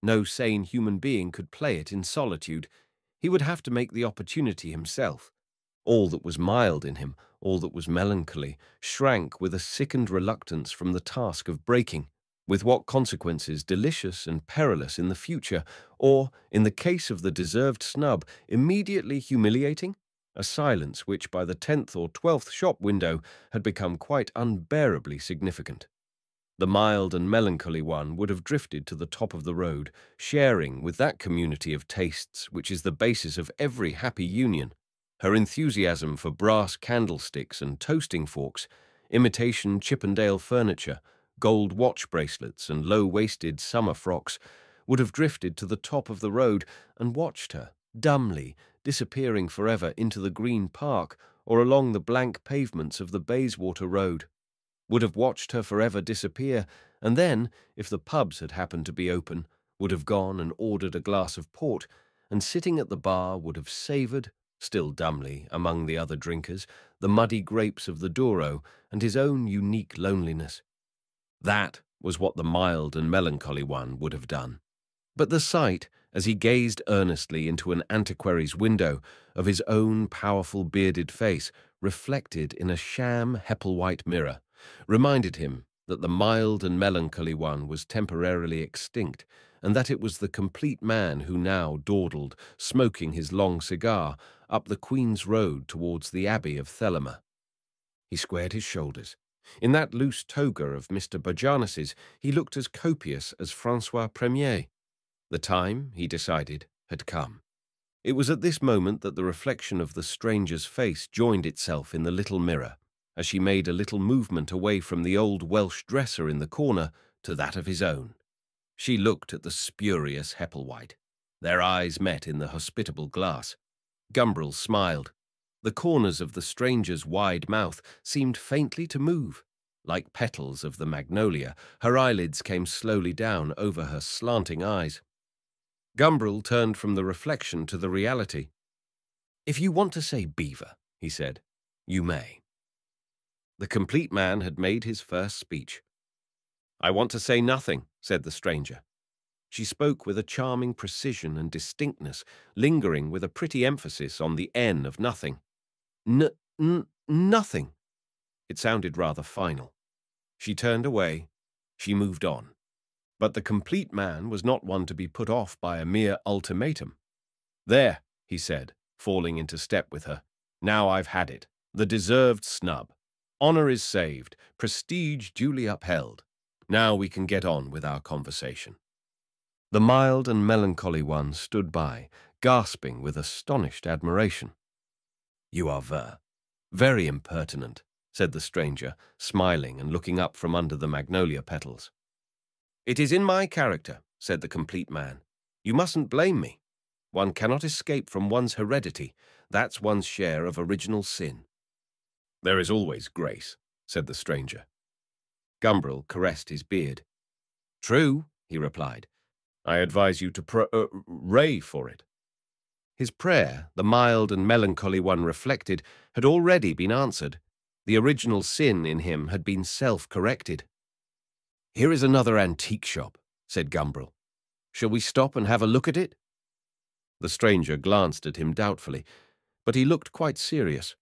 Speaker 1: No sane human being could play it in solitude. He would have to make the opportunity himself. All that was mild in him, all that was melancholy, shrank with a sickened reluctance from the task of breaking, with what consequences delicious and perilous in the future, or, in the case of the deserved snub, immediately humiliating? A silence which by the 10th or 12th shop window had become quite unbearably significant. The mild and melancholy one would have drifted to the top of the road, sharing with that community of tastes which is the basis of every happy union. Her enthusiasm for brass candlesticks and toasting forks, imitation Chippendale furniture, gold watch bracelets and low-waisted summer frocks would have drifted to the top of the road and watched her, dumbly, disappearing forever into the Green Park or along the blank pavements of the Bayswater Road. Would have watched her forever disappear, and then, if the pubs had happened to be open, would have gone and ordered a glass of port, and sitting at the bar would have savoured, still dumbly, among the other drinkers, the muddy grapes of the Douro and his own unique loneliness. That was what the mild and melancholy one would have done. But the sight, as he gazed earnestly into an antiquary's window, of his own powerful bearded face reflected in a sham Hepplewhite mirror, reminded him that the mild and melancholy one was temporarily extinct, and that it was the complete man who now dawdled, smoking his long cigar, up the Queen's Road towards the Abbey of Thelema. He squared his shoulders. In that loose toga of Mr. Bojanus's he looked as copious as Francois Premier. The time, he decided, had come. It was at this moment that the reflection of the stranger's face joined itself in the little mirror, as she made a little movement away from the old Welsh dresser in the corner to that of his own. She looked at the spurious Hepplewhite. Their eyes met in the hospitable glass. Gumbrel smiled. The corners of the stranger's wide mouth seemed faintly to move. Like petals of the magnolia, her eyelids came slowly down over her slanting eyes. Gumbrel turned from the reflection to the reality. "If you want to say beaver," he said, "you may." The complete man had made his first speech. "I want to say nothing," said the stranger. She spoke with a charming precision and distinctness, lingering with a pretty emphasis on the N of nothing. Nothing. It sounded rather final. She turned away. She moved on. But the complete man was not one to be put off by a mere ultimatum. "There," he said, falling into step with her. "Now I've had it. The deserved snub. Honour is saved, prestige duly upheld. Now we can get on with our conversation." The mild and melancholy one stood by, gasping with astonished admiration. "You are very impertinent," said the stranger, smiling and looking up from under the magnolia petals. "It is in my character," said the complete man. "You mustn't blame me. One cannot escape from one's heredity. That's one's share of original sin." "There is always grace," said the stranger. Gumbrel caressed his beard. "True," he replied. "I advise you to pray for it." His prayer, the mild and melancholy one reflected, had already been answered. The original sin in him had been self-corrected. "Here is another antique shop," said Gumbrel. "Shall we stop and have a look at it?" The stranger glanced at him doubtfully, but he looked quite serious.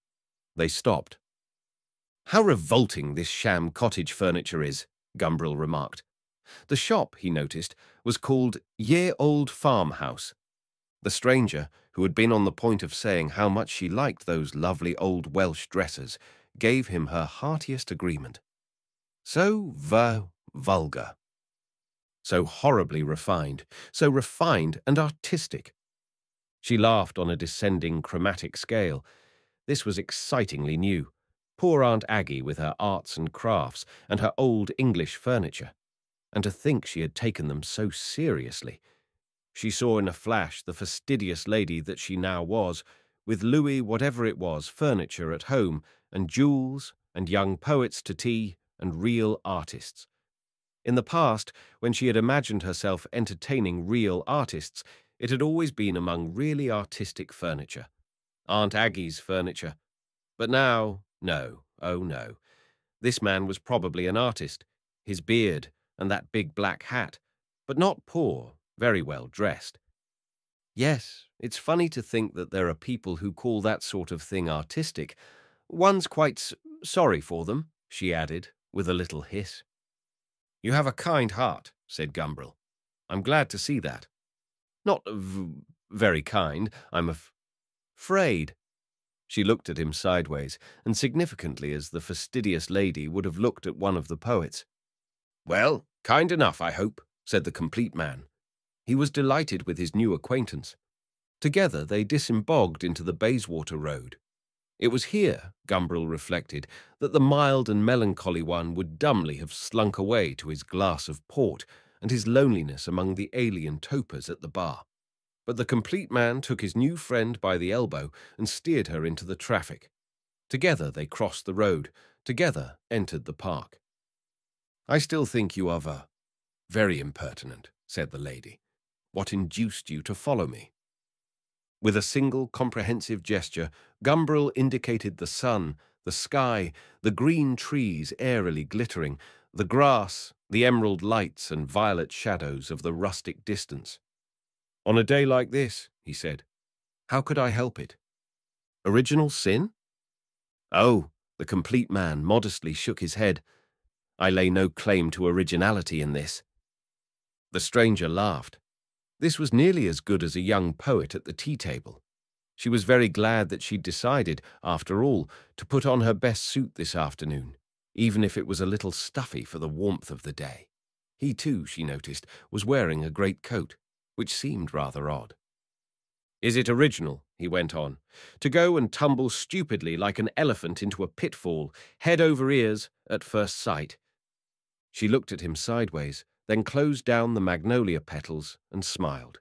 Speaker 1: They stopped. "How revolting this sham cottage furniture is," Gumbrel remarked. The shop, he noticed, was called Ye Old Farmhouse. The stranger, who had been on the point of saying how much she liked those lovely old Welsh dresses, gave him her heartiest agreement. So vulgar. So horribly refined, so refined and artistic. She laughed on a descending chromatic scale. This was excitingly new. Poor Aunt Aggie with her arts and crafts and her old English furniture. And to think she had taken them so seriously. She saw in a flash the fastidious lady that she now was, with Louis whatever it was furniture at home, and jewels, and young poets to tea, and real artists. In the past, when she had imagined herself entertaining real artists, it had always been among really artistic furniture. Aunt Aggie's furniture. But now, no, oh no. This man was probably an artist, his beard and that big black hat, but not poor, very well dressed. Yes, it's funny to think that there are people who call that sort of thing artistic. One's quite sorry for them, she added, with a little hiss. You have a kind heart, said Gumbrel. I'm glad to see that. Not very kind, I'm afraid. She looked at him sideways, and significantly as the fastidious lady would have looked at one of the poets. Well, kind enough, I hope, said the complete man. He was delighted with his new acquaintance. Together they disembogued into the Bayswater Road. It was here, Gumbrel reflected, that the mild and melancholy one would dumbly have slunk away to his glass of port and his loneliness among the alien topers at the bar. But the complete man took his new friend by the elbow and steered her into the traffic. Together they crossed the road, together entered the park. I still think you are very impertinent, said the lady. What induced you to follow me? With a single comprehensive gesture, Gumbrel indicated the sun, the sky, the green trees airily glittering, the grass, the emerald lights and violet shadows of the rustic distance. On a day like this, he said, how could I help it? Original sin? Oh, the complete man modestly shook his head. I lay no claim to originality in this. The stranger laughed. This was nearly as good as a young poet at the tea table. She was very glad that she'd decided, after all, to put on her best suit this afternoon, even if it was a little stuffy for the warmth of the day. He too, she noticed, was wearing a great coat, which seemed rather odd. Is it original, he went on, to go and tumble stupidly like an elephant into a pitfall, head over ears, at first sight? She looked at him sideways, then closed down the magnolia petals and smiled.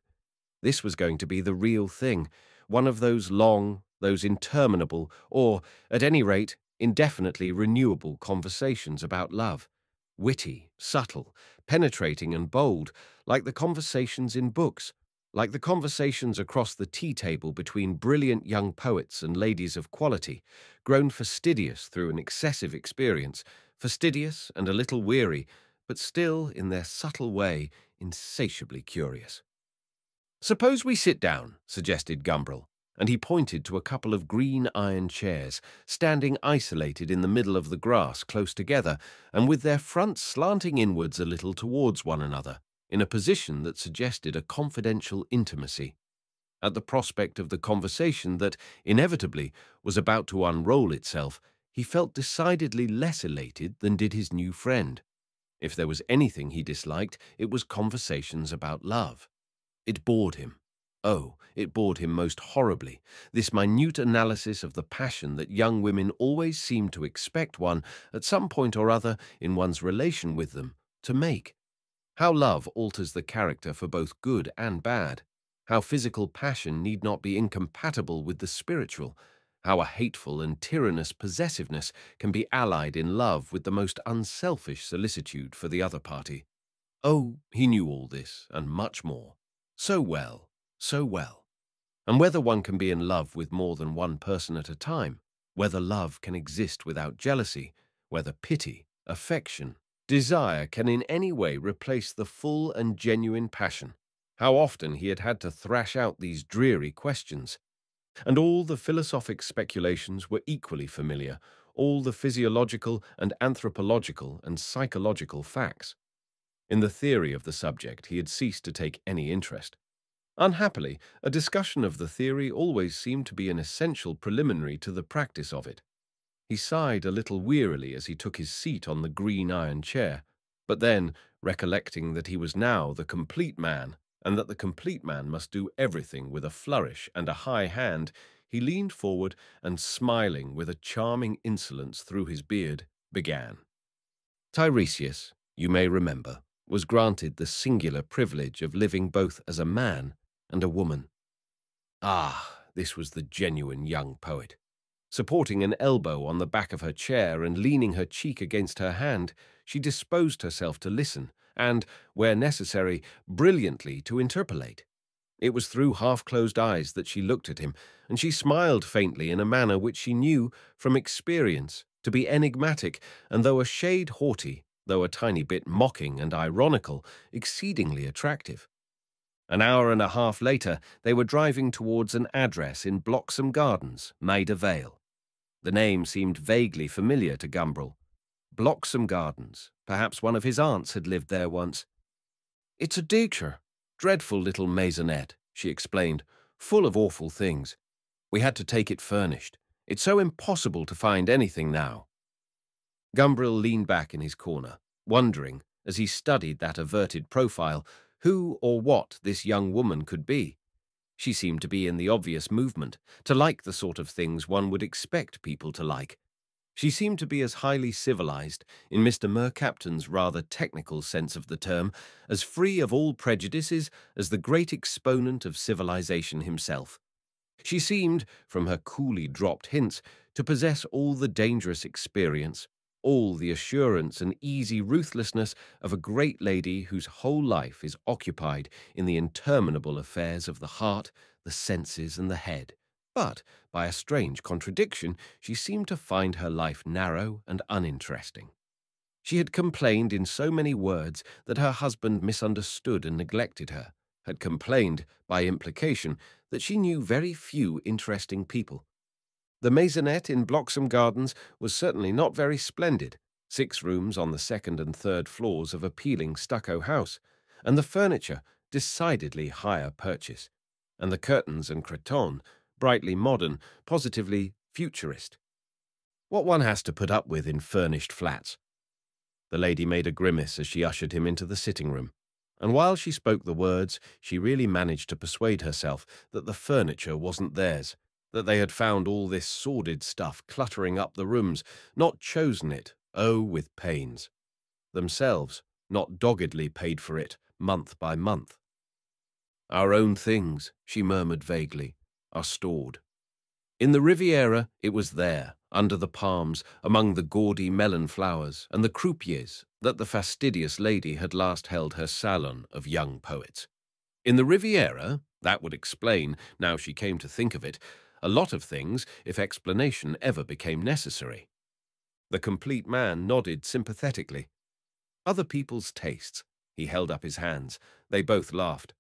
Speaker 1: This was going to be the real thing, one of those long, those interminable, or, at any rate, indefinitely renewable conversations about love, witty, subtle, penetrating and bold, like the conversations in books, like the conversations across the tea table between brilliant young poets and ladies of quality, grown fastidious through an excessive experience, fastidious and a little weary, but still, in their subtle way, insatiably curious. Suppose we sit down, suggested Gumbrel, and he pointed to a couple of green iron chairs, standing isolated in the middle of the grass close together, and with their fronts slanting inwards a little towards one another, in a position that suggested a confidential intimacy. At the prospect of the conversation that, inevitably, was about to unroll itself, he felt decidedly less elated than did his new friend. If there was anything he disliked, it was conversations about love. It bored him. Oh, it bored him most horribly, this minute analysis of the passion that young women always seem to expect one, at some point or other in one's relation with them, to make. How love alters the character for both good and bad. How physical passion need not be incompatible with the spiritual. How a hateful and tyrannous possessiveness can be allied in love with the most unselfish solicitude for the other party. Oh, he knew all this, and much more. So well, so well. And whether one can be in love with more than one person at a time, whether love can exist without jealousy, whether pity, affection, desire can in any way replace the full and genuine passion. How often he had to thrash out these dreary questions. And all the philosophic speculations were equally familiar, all the physiological and anthropological and psychological facts. In the theory of the subject he had ceased to take any interest. Unhappily, a discussion of the theory always seemed to be an essential preliminary to the practice of it. He sighed a little wearily as he took his seat on the green iron chair, but then, recollecting that he was now the complete man, and that the complete man must do everything with a flourish and a high hand, he leaned forward and, smiling with a charming insolence through his beard, began. Tiresias, you may remember, was granted the singular privilege of living both as a man and a woman. Ah, this was the genuine young poet. Supporting an elbow on the back of her chair and leaning her cheek against her hand, she disposed herself to listen and, where necessary, brilliantly to interpolate. It was through half-closed eyes that she looked at him, and she smiled faintly in a manner which she knew, from experience, to be enigmatic, and though a shade haughty, though a tiny bit mocking and ironical, exceedingly attractive. An hour and a half later, they were driving towards an address in Bloxham Gardens, Maida Vale. The name seemed vaguely familiar to Gumbrel. Bloxham Gardens. Perhaps one of his aunts had lived there once. "It's a daycare. Dreadful little maisonette," she explained, "full of awful things. We had to take it furnished. It's so impossible to find anything now." Gumbrel leaned back in his corner, wondering, as he studied that averted profile, who or what this young woman could be. She seemed to be in the obvious movement, to like the sort of things one would expect people to like. She seemed to be as highly civilized, in Mr. Mercaptan's rather technical sense of the term, as free of all prejudices as the great exponent of civilization himself. She seemed, from her coolly dropped hints, to possess all the dangerous experience, all the assurance and easy ruthlessness of a great lady whose whole life is occupied in the interminable affairs of the heart, the senses, and the head. But, by a strange contradiction, she seemed to find her life narrow and uninteresting. She had complained in so many words that her husband misunderstood and neglected her, had complained, by implication, that she knew very few interesting people. The maisonette in Bloxham Gardens was certainly not very splendid, 6 rooms on the second and third floors of appealing stucco house, and the furniture decidedly higher purchase, and the curtains and cretonne brightly modern, positively futurist. What one has to put up with in furnished flats. The lady made a grimace as she ushered him into the sitting-room, and while she spoke the words, she really managed to persuade herself that the furniture wasn't theirs, that they had found all this sordid stuff cluttering up the rooms, not chosen it, oh, with pains. Themselves, not doggedly paid for it, month by month. "Our own things," she murmured vaguely, "are stored. In the Riviera, it was there, under the palms, among the gaudy melon flowers and the croupiers, that the fastidious lady had last held her salon of young poets. In the Riviera, that would explain, now she came to think of it, a lot of things, if explanation ever became necessary. The complete man nodded sympathetically. "Other people's tastes." He held up his hands. They both laughed.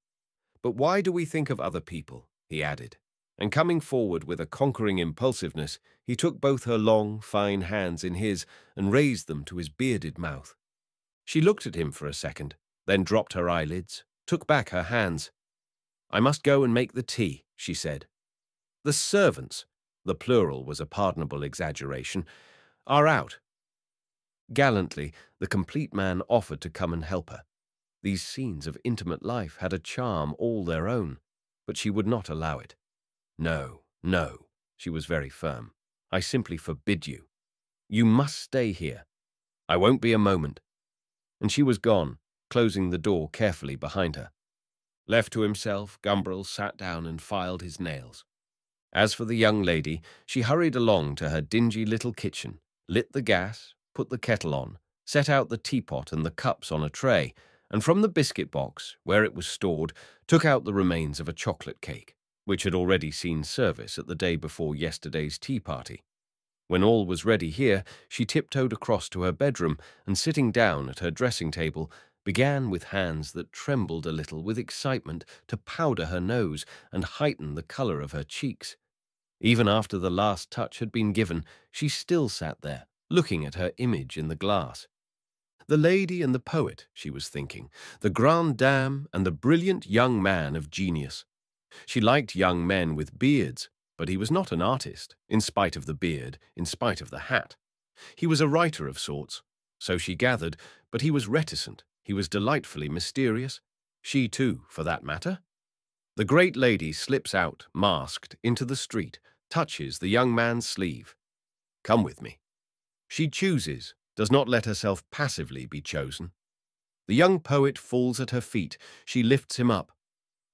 Speaker 1: "But why do we think of other people?" he added. And coming forward with a conquering impulsiveness, he took both her long, fine hands in his and raised them to his bearded mouth. She looked at him for a second, then dropped her eyelids, took back her hands. "I must go and make the tea," she said. "The servants," the plural was a pardonable exaggeration, "are out." Gallantly, the complete man offered to come and help her. These scenes of intimate life had a charm all their own, but she would not allow it. "No, no," she was very firm. "I simply forbid you. You must stay here. I won't be a moment." And she was gone, closing the door carefully behind her. Left to himself, Gumbrel sat down and filed his nails. As for the young lady, she hurried along to her dingy little kitchen, lit the gas, put the kettle on, set out the teapot and the cups on a tray, and from the biscuit box, where it was stored, took out the remains of a chocolate cake, which had already seen service at the day before yesterday's tea party. When all was ready here, she tiptoed across to her bedroom and, sitting down at her dressing table, began with hands that trembled a little with excitement to powder her nose and heighten the color of her cheeks. Even after the last touch had been given, she still sat there, looking at her image in the glass. The lady and the poet, she was thinking, the grande dame and the brilliant young man of genius. She liked young men with beards, but he was not an artist, in spite of the beard, in spite of the hat. He was a writer of sorts, so she gathered, but he was reticent, he was delightfully mysterious. She too, for that matter. The great lady slips out, masked, into the street, touches the young man's sleeve. "Come with me." She chooses, does not let herself passively be chosen. The young poet falls at her feet. She lifts him up.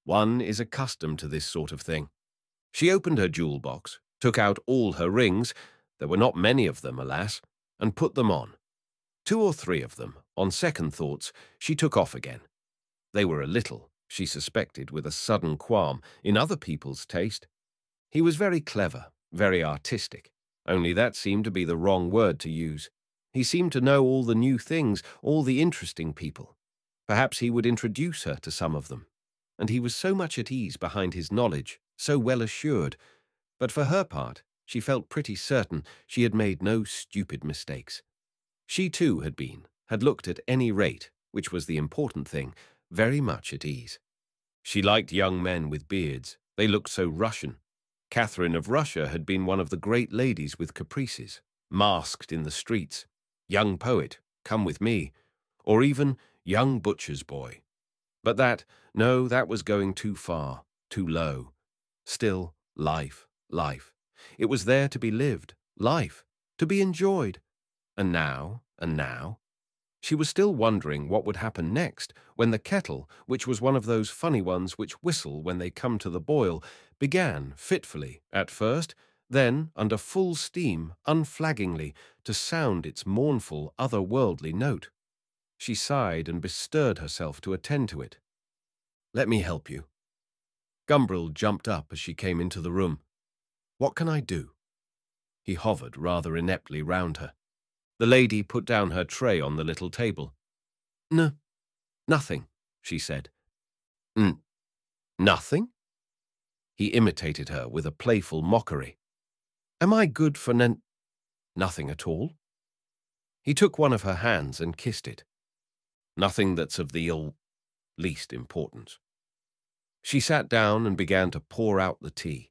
Speaker 1: One is accustomed to this sort of thing. She opened her jewel box, took out all her rings, there were not many of them, alas, and put them on. 2 or 3 of them, on second thoughts, she took off again. They were a little, she suspected with a sudden qualm, in other people's taste. He was very clever, very artistic. Only that seemed to be the wrong word to use. He seemed to know all the new things, all the interesting people. Perhaps he would introduce her to some of them. And he was so much at ease behind his knowledge, so well assured. But for her part, she felt pretty certain she had made no stupid mistakes. She too had looked at any rate, which was the important thing, very much at ease. She liked young men with beards. They looked so Russian. Catherine of Russia had been one of the great ladies with caprices, masked in the streets. Young poet, come with me. Or even young butcher's boy. But that was going too far, too low. Still, life. It was there to be lived, life, to be enjoyed. And now. She was still wondering what would happen next when the kettle, which was one of those funny ones which whistle when they come to the boil, began fitfully at first, then under full steam, unflaggingly, to sound its mournful, otherworldly note. She sighed and bestirred herself to attend to it. "Let me help you." Gumbrill jumped up as she came into the room. "What can I do?" He hovered rather ineptly round her. The lady put down her tray on the little table. Nothing," she said. Nothing?" He imitated her with a playful mockery. "Am I good for nothing at all?" He took one of her hands and kissed it. "Nothing that's of the least importance." She sat down and began to pour out the tea.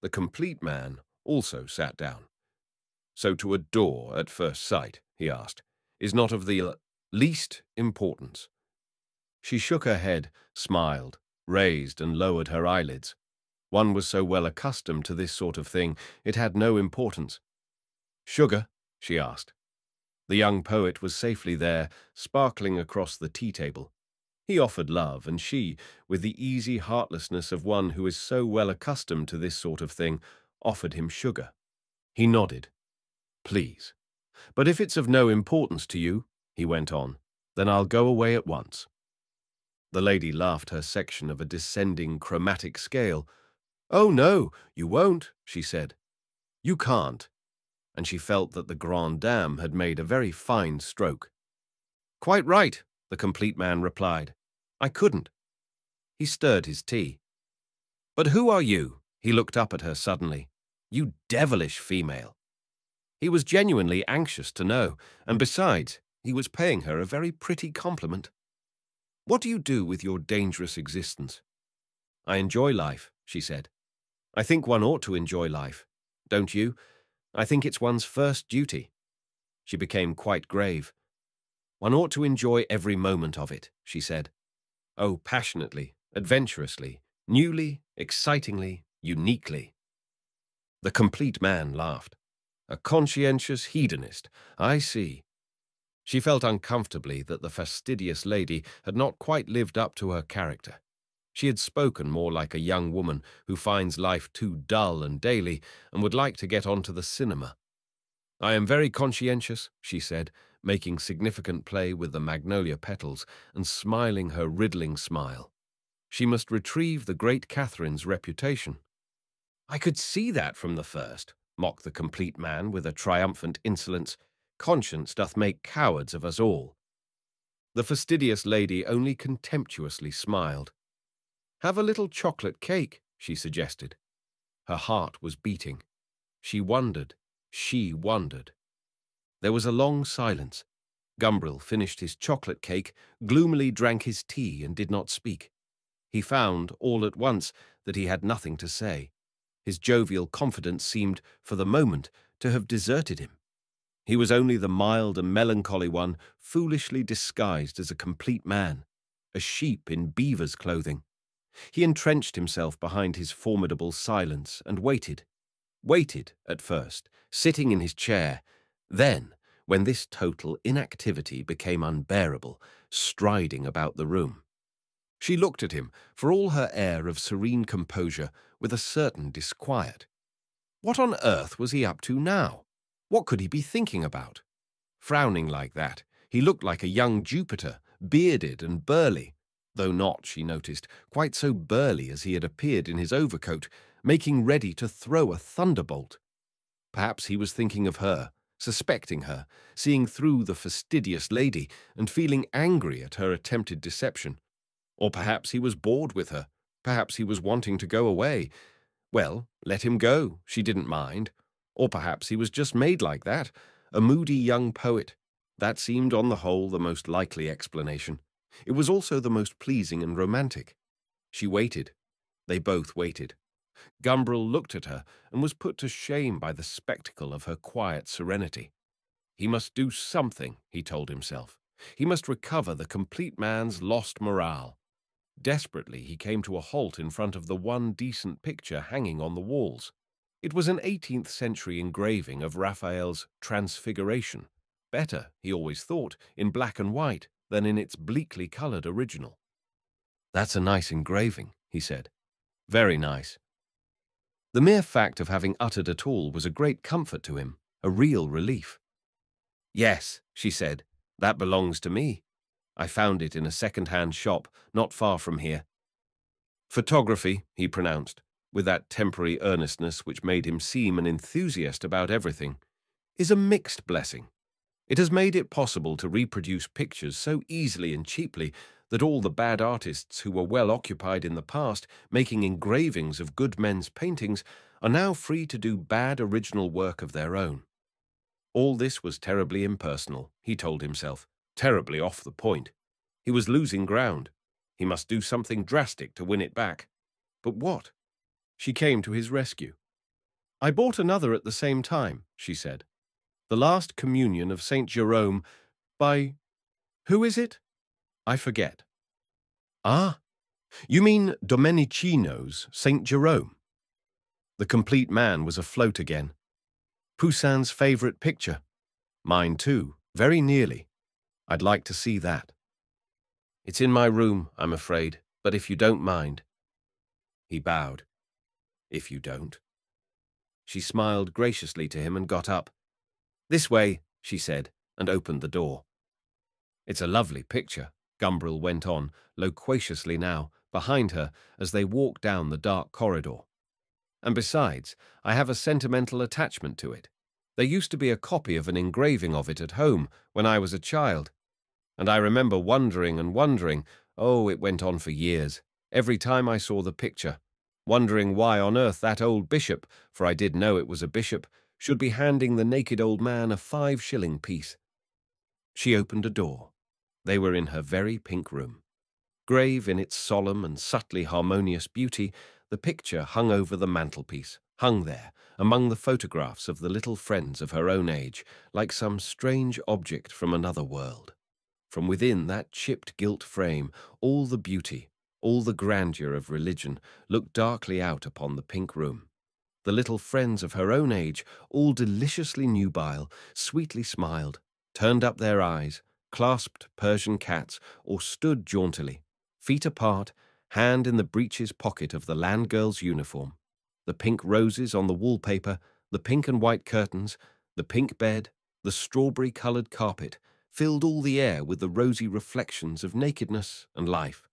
Speaker 1: The complete man also sat down. "So to adore at first sight," he asked, "is not of the least importance?" She shook her head, smiled, raised and lowered her eyelids. One was so well accustomed to this sort of thing, it had no importance. "Sugar?" she asked. The young poet was safely there, sparkling across the tea-table. He offered love, and she, with the easy heartlessness of one who is so well accustomed to this sort of thing, offered him sugar. He nodded. "Please. But if it's of no importance to you," he went on, "then I'll go away at once." The lady laughed her section of a descending chromatic scale. "Oh, no, you won't," she said. "You can't." And she felt that the grande dame had made a very fine stroke. "Quite right," the complete man replied. "I couldn't." He stirred his tea. "But who are you?" He looked up at her suddenly. "You devilish female." He was genuinely anxious to know, and besides, he was paying her a very pretty compliment. "What do you do with your dangerous existence?" "I enjoy life," she said. "I think one ought to enjoy life. Don't you? I think it's one's first duty." She became quite grave. "One ought to enjoy every moment of it," she said. "Oh, passionately, adventurously, newly, excitingly, uniquely." The complete man laughed. "A conscientious hedonist, I see." She felt uncomfortably that the fastidious lady had not quite lived up to her character. She had spoken more like a young woman who finds life too dull and daily and would like to get on to the cinema. "I am very conscientious," she said, making significant play with the magnolia petals and smiling her riddling smile. She must retrieve the great Catherine's reputation. "I could see that from the first," mocked the complete man with a triumphant insolence. "Conscience doth make cowards of us all." The fastidious lady only contemptuously smiled. "Have a little chocolate cake," she suggested. Her heart was beating. She wondered. There was a long silence. Gumbrill finished his chocolate cake, gloomily drank his tea, and did not speak. He found, all at once, that he had nothing to say. His jovial confidence seemed, for the moment, to have deserted him. He was only the mild and melancholy one, foolishly disguised as a complete man, a sheep in beaver's clothing. He entrenched himself behind his formidable silence and waited at first, sitting in his chair, then, when this total inactivity became unbearable, striding about the room. She looked at him, for all her air of serene composure, with a certain disquiet. What on earth was he up to now? What could he be thinking about? Frowning like that, he looked like a young Jupiter, bearded and burly, though not, she noticed, quite so burly as he had appeared in his overcoat, making ready to throw a thunderbolt. Perhaps he was thinking of her, suspecting her, seeing through the fastidious lady and feeling angry at her attempted deception. Or perhaps he was bored with her. Perhaps he was wanting to go away. Well, let him go. She didn't mind. Or perhaps he was just made like that, a moody young poet. That seemed on the whole the most likely explanation. It was also the most pleasing and romantic. She waited. They both waited. Gumbrel looked at her and was put to shame by the spectacle of her quiet serenity. He must do something, he told himself. He must recover the complete man's lost morale. Desperately, he came to a halt in front of the one decent picture hanging on the walls. It was an 18th century engraving of Raphael's Transfiguration. Better, he always thought, in black and white than in its bleakly colored original. "That's a nice engraving," he said. "Very nice." The mere fact of having uttered at all was a great comfort to him, a real relief. "Yes," she said, "that belongs to me. I found it in a second-hand shop not far from here." "Photography," he pronounced, with that temporary earnestness which made him seem an enthusiast about everything, "is a mixed blessing. It has made it possible to reproduce pictures so easily and cheaply that all the bad artists who were well occupied in the past making engravings of good men's paintings are now free to do bad original work of their own. All this was terribly impersonal, he told himself, terribly off the point. He was losing ground. He must do something drastic to win it back. But what? She came to his rescue. "I bought another at the same time," she said. "The Last Communion of St. Jerome by... who is it? I forget." "Ah, you mean Domenicino's St. Jerome?" The complete man was afloat again. "Poussin's favorite picture. Mine too, very nearly. I'd like to see that." "It's in my room, I'm afraid, but if you don't mind." He bowed. "If you don't." She smiled graciously to him and got up. "This way," she said, and opened the door. "It's a lovely picture," Gumbrel went on, loquaciously now, behind her as they walked down the dark corridor. "And besides, I have a sentimental attachment to it. There used to be a copy of an engraving of it at home when I was a child. And I remember wondering and wondering, oh, it went on for years, every time I saw the picture, wondering why on earth that old bishop, for I did know it was a bishop, should be handing the naked old man a 5-shilling piece." She opened a door. They were in her very pink room. Grave in its solemn and subtly harmonious beauty, the picture hung over the mantelpiece, hung there, among the photographs of the little friends of her own age, like some strange object from another world. From within that chipped gilt frame, all the beauty, all the grandeur of religion looked darkly out upon the pink room. The little friends of her own age, all deliciously nubile, sweetly smiled, turned up their eyes, clasped Persian cats, or stood jauntily, feet apart, hand in the breeches pocket of the land girl's uniform. The pink roses on the wallpaper, the pink and white curtains, the pink bed, the strawberry-coloured carpet, filled all the air with the rosy reflections of nakedness and life.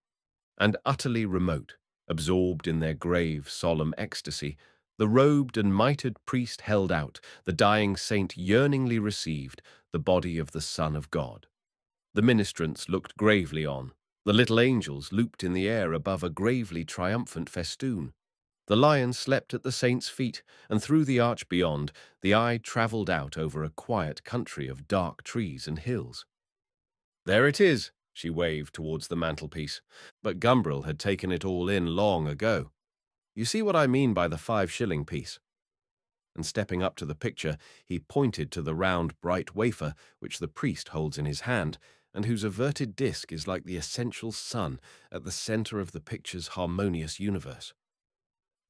Speaker 1: And utterly remote, absorbed in their grave, solemn ecstasy, the robed and mitred priest held out, the dying saint yearningly received, the body of the Son of God. The ministrants looked gravely on. The little angels looped in the air above a gravely triumphant festoon. The lion slept at the saint's feet, and through the arch beyond, the eye travelled out over a quiet country of dark trees and hills. "There it is," she waved towards the mantelpiece, but Gumbrel had taken it all in long ago. "You see what I mean by the 5-shilling piece?" And stepping up to the picture, he pointed to the round, bright wafer which the priest holds in his hand, and whose averted disk is like the essential sun at the centre of the picture's harmonious universe.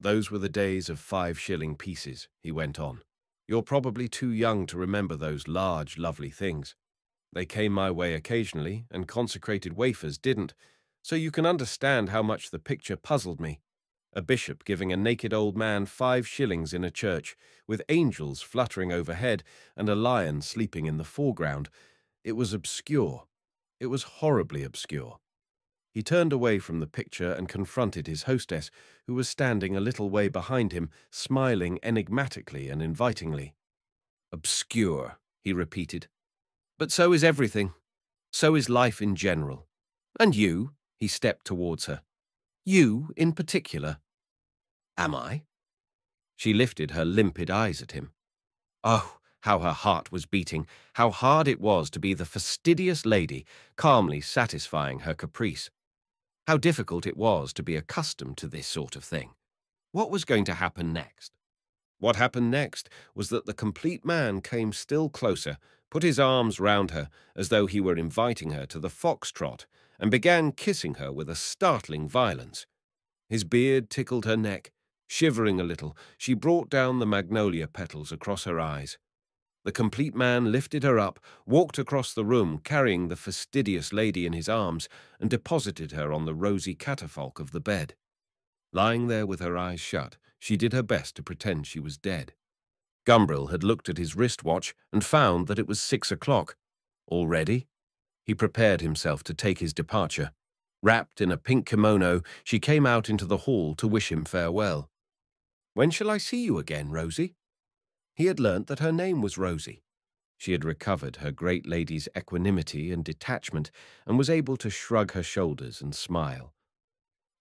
Speaker 1: "Those were the days of 5-shilling pieces," he went on. "You're probably too young to remember those large, lovely things. They came my way occasionally, and consecrated wafers didn't, so you can understand how much the picture puzzled me. A bishop giving a naked old man 5 shillings in a church, with angels fluttering overhead and a lion sleeping in the foreground. It was obscure. It was horribly obscure." He turned away from the picture and confronted his hostess, who was standing a little way behind him, smiling enigmatically and invitingly. Obscure, he repeated. But so is everything. So is life in general. And you, he stepped towards her. You in particular. Am I? She lifted her limpid eyes at him. Oh, how her heart was beating, how hard it was to be the fastidious lady, calmly satisfying her caprice. How difficult it was to be accustomed to this sort of thing. What was going to happen next? What happened next was that the complete man came still closer, put his arms round her as though he were inviting her to the foxtrot, and began kissing her with a startling violence. His beard tickled her neck. Shivering a little, she brought down the magnolia petals across her eyes. The complete man lifted her up, walked across the room, carrying the fastidious lady in his arms, and deposited her on the rosy catafalque of the bed. Lying there with her eyes shut, she did her best to pretend she was dead. Gumbrill had looked at his wristwatch and found that it was 6 o'clock. Already? He prepared himself to take his departure. Wrapped in a pink kimono, she came out into the hall to wish him farewell. "When shall I see you again, Rosie?" He had learnt that her name was Rosie. She had recovered her great lady's equanimity and detachment and was able to shrug her shoulders and smile.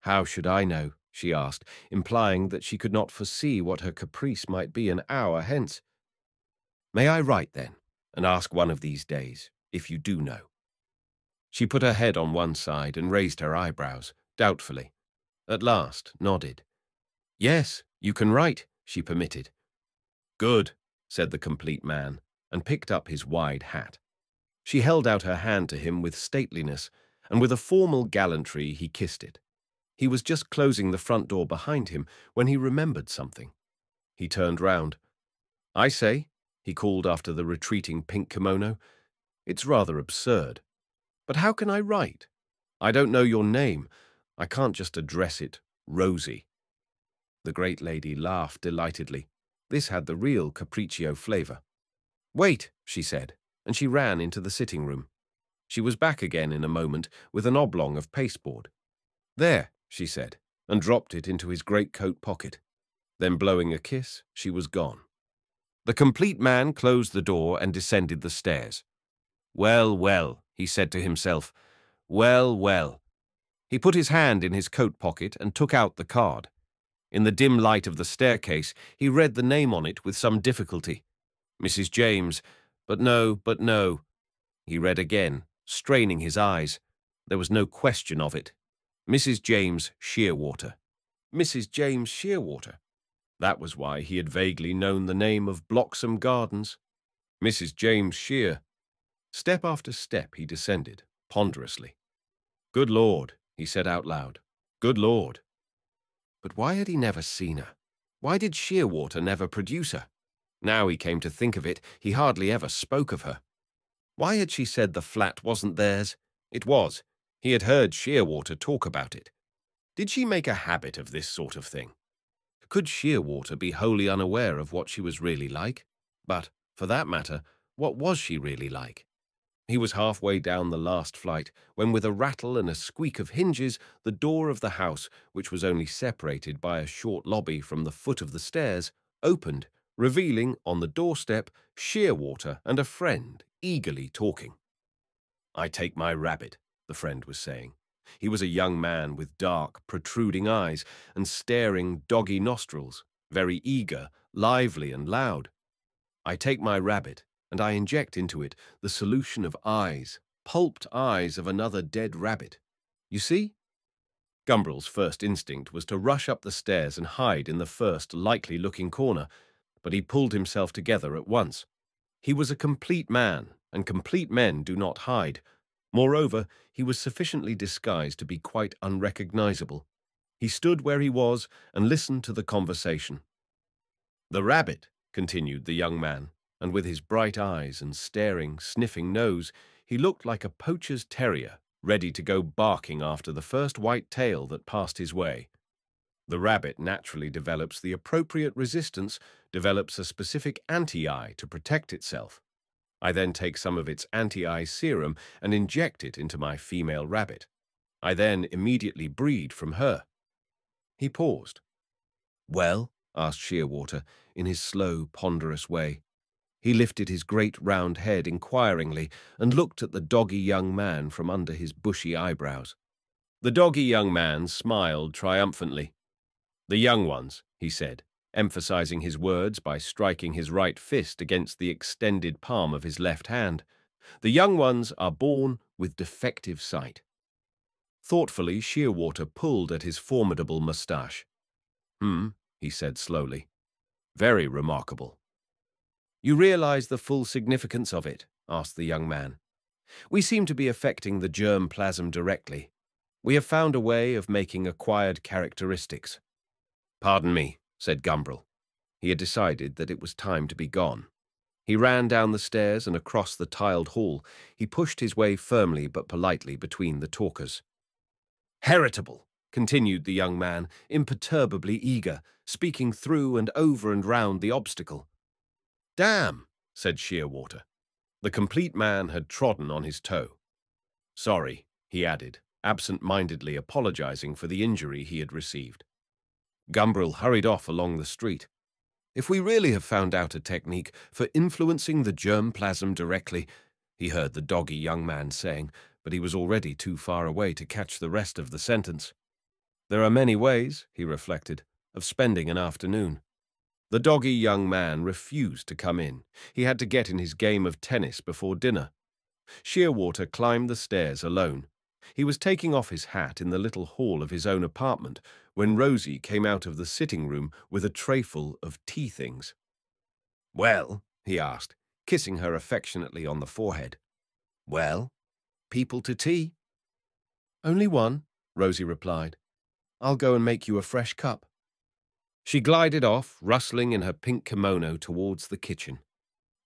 Speaker 1: "How should I know?" she asked, implying that she could not foresee what her caprice might be an hour hence. "May I write, then, and ask one of these days, if you do know?" She put her head on one side and raised her eyebrows, doubtfully. At last nodded. "Yes, you can write," she permitted. "Good," said the complete man, and picked up his wide hat. She held out her hand to him with stateliness, and with a formal gallantry he kissed it. He was just closing the front door behind him when he remembered something. He turned round. "I say," he called after the retreating pink kimono, "it's rather absurd. But how can I write? I don't know your name. I can't just address it, Rosie." The great lady laughed delightedly. This had the real capriccio flavor. "Wait," she said, and she ran into the sitting room. She was back again in a moment with an oblong of pasteboard. "There," she said, and dropped it into his greatcoat pocket. Then, blowing a kiss, she was gone. The complete man closed the door and descended the stairs. "Well, well," he said to himself. "Well, well." He put his hand in his coat pocket and took out the card. In the dim light of the staircase, he read the name on it with some difficulty. Mrs. James, but no. He read again, straining his eyes. There was no question of it. Mrs. James Shearwater. Mrs. James Shearwater. That was why he had vaguely known the name of Bloxham Gardens. Mrs. James Shear. Step after step he descended, ponderously. "Good Lord," he said out loud. "Good Lord." But why had he never seen her? Why did Shearwater never produce her? Now he came to think of it, he hardly ever spoke of her. Why had she said the flat wasn't theirs? It was. He had heard Shearwater talk about it. Did she make a habit of this sort of thing? Could Shearwater be wholly unaware of what she was really like? But, for that matter, what was she really like? He was halfway down the last flight when, with a rattle and a squeak of hinges, the door of the house, which was only separated by a short lobby from the foot of the stairs, opened, revealing, on the doorstep, Shearwater and a friend eagerly talking. "I take my rabbit," the friend was saying. He was a young man with dark, protruding eyes and staring, doggy nostrils, very eager, lively and loud. "I take my rabbit, and I inject into it the solution of eyes, pulped eyes of another dead rabbit. You see?" Gumbrill's first instinct was to rush up the stairs and hide in the first likely-looking corner, but he pulled himself together at once. He was a complete man, and complete men do not hide. Moreover, he was sufficiently disguised to be quite unrecognizable. He stood where he was and listened to the conversation. "The rabbit," continued the young man, and with his bright eyes and staring, sniffing nose, he looked like a poacher's terrier, ready to go barking after the first white tail that passed his way. The rabbit naturally develops the appropriate resistance, develops a specific anti-eye to protect itself. I then take some of its anti-eye serum and inject it into my female rabbit. I then immediately breed from her. He paused. "Well?" asked Shearwater, in his slow, ponderous way. He lifted his great round head inquiringly and looked at the doggy young man from under his bushy eyebrows. The doggy young man smiled triumphantly. "The young ones," he said, emphasizing his words by striking his right fist against the extended palm of his left hand. "The young ones are born with defective sight." Thoughtfully, Shearwater pulled at his formidable moustache. He said slowly. "Very remarkable." "You realize the full significance of it?" asked the young man. "We seem to be affecting the germ plasm directly. We have found a way of making acquired characteristics." "Pardon me," said Gumbrel. He had decided that it was time to be gone. He ran down the stairs and across the tiled hall. He pushed his way firmly but politely between the talkers. "Heritable," continued the young man, imperturbably eager, speaking through and over and round the obstacle. "Damn," said Shearwater. The complete man had trodden on his toe. "Sorry," he added, absent-mindedly apologizing for the injury he had received. Gumbrel hurried off along the street. "If we really have found out a technique for influencing the germ plasm directly," he heard the doggy young man saying, but he was already too far away to catch the rest of the sentence. "There are many ways," he reflected, "of spending an afternoon." The doggy young man refused to come in. He had to get in his game of tennis before dinner. Shearwater climbed the stairs alone. He was taking off his hat in the little hall of his own apartment when Rosie came out of the sitting room with a trayful of tea things. "Well?" he asked, kissing her affectionately on the forehead. "Well? People to tea?" "Only one," Rosie replied. "I'll go and make you a fresh cup." She glided off, rustling in her pink kimono towards the kitchen.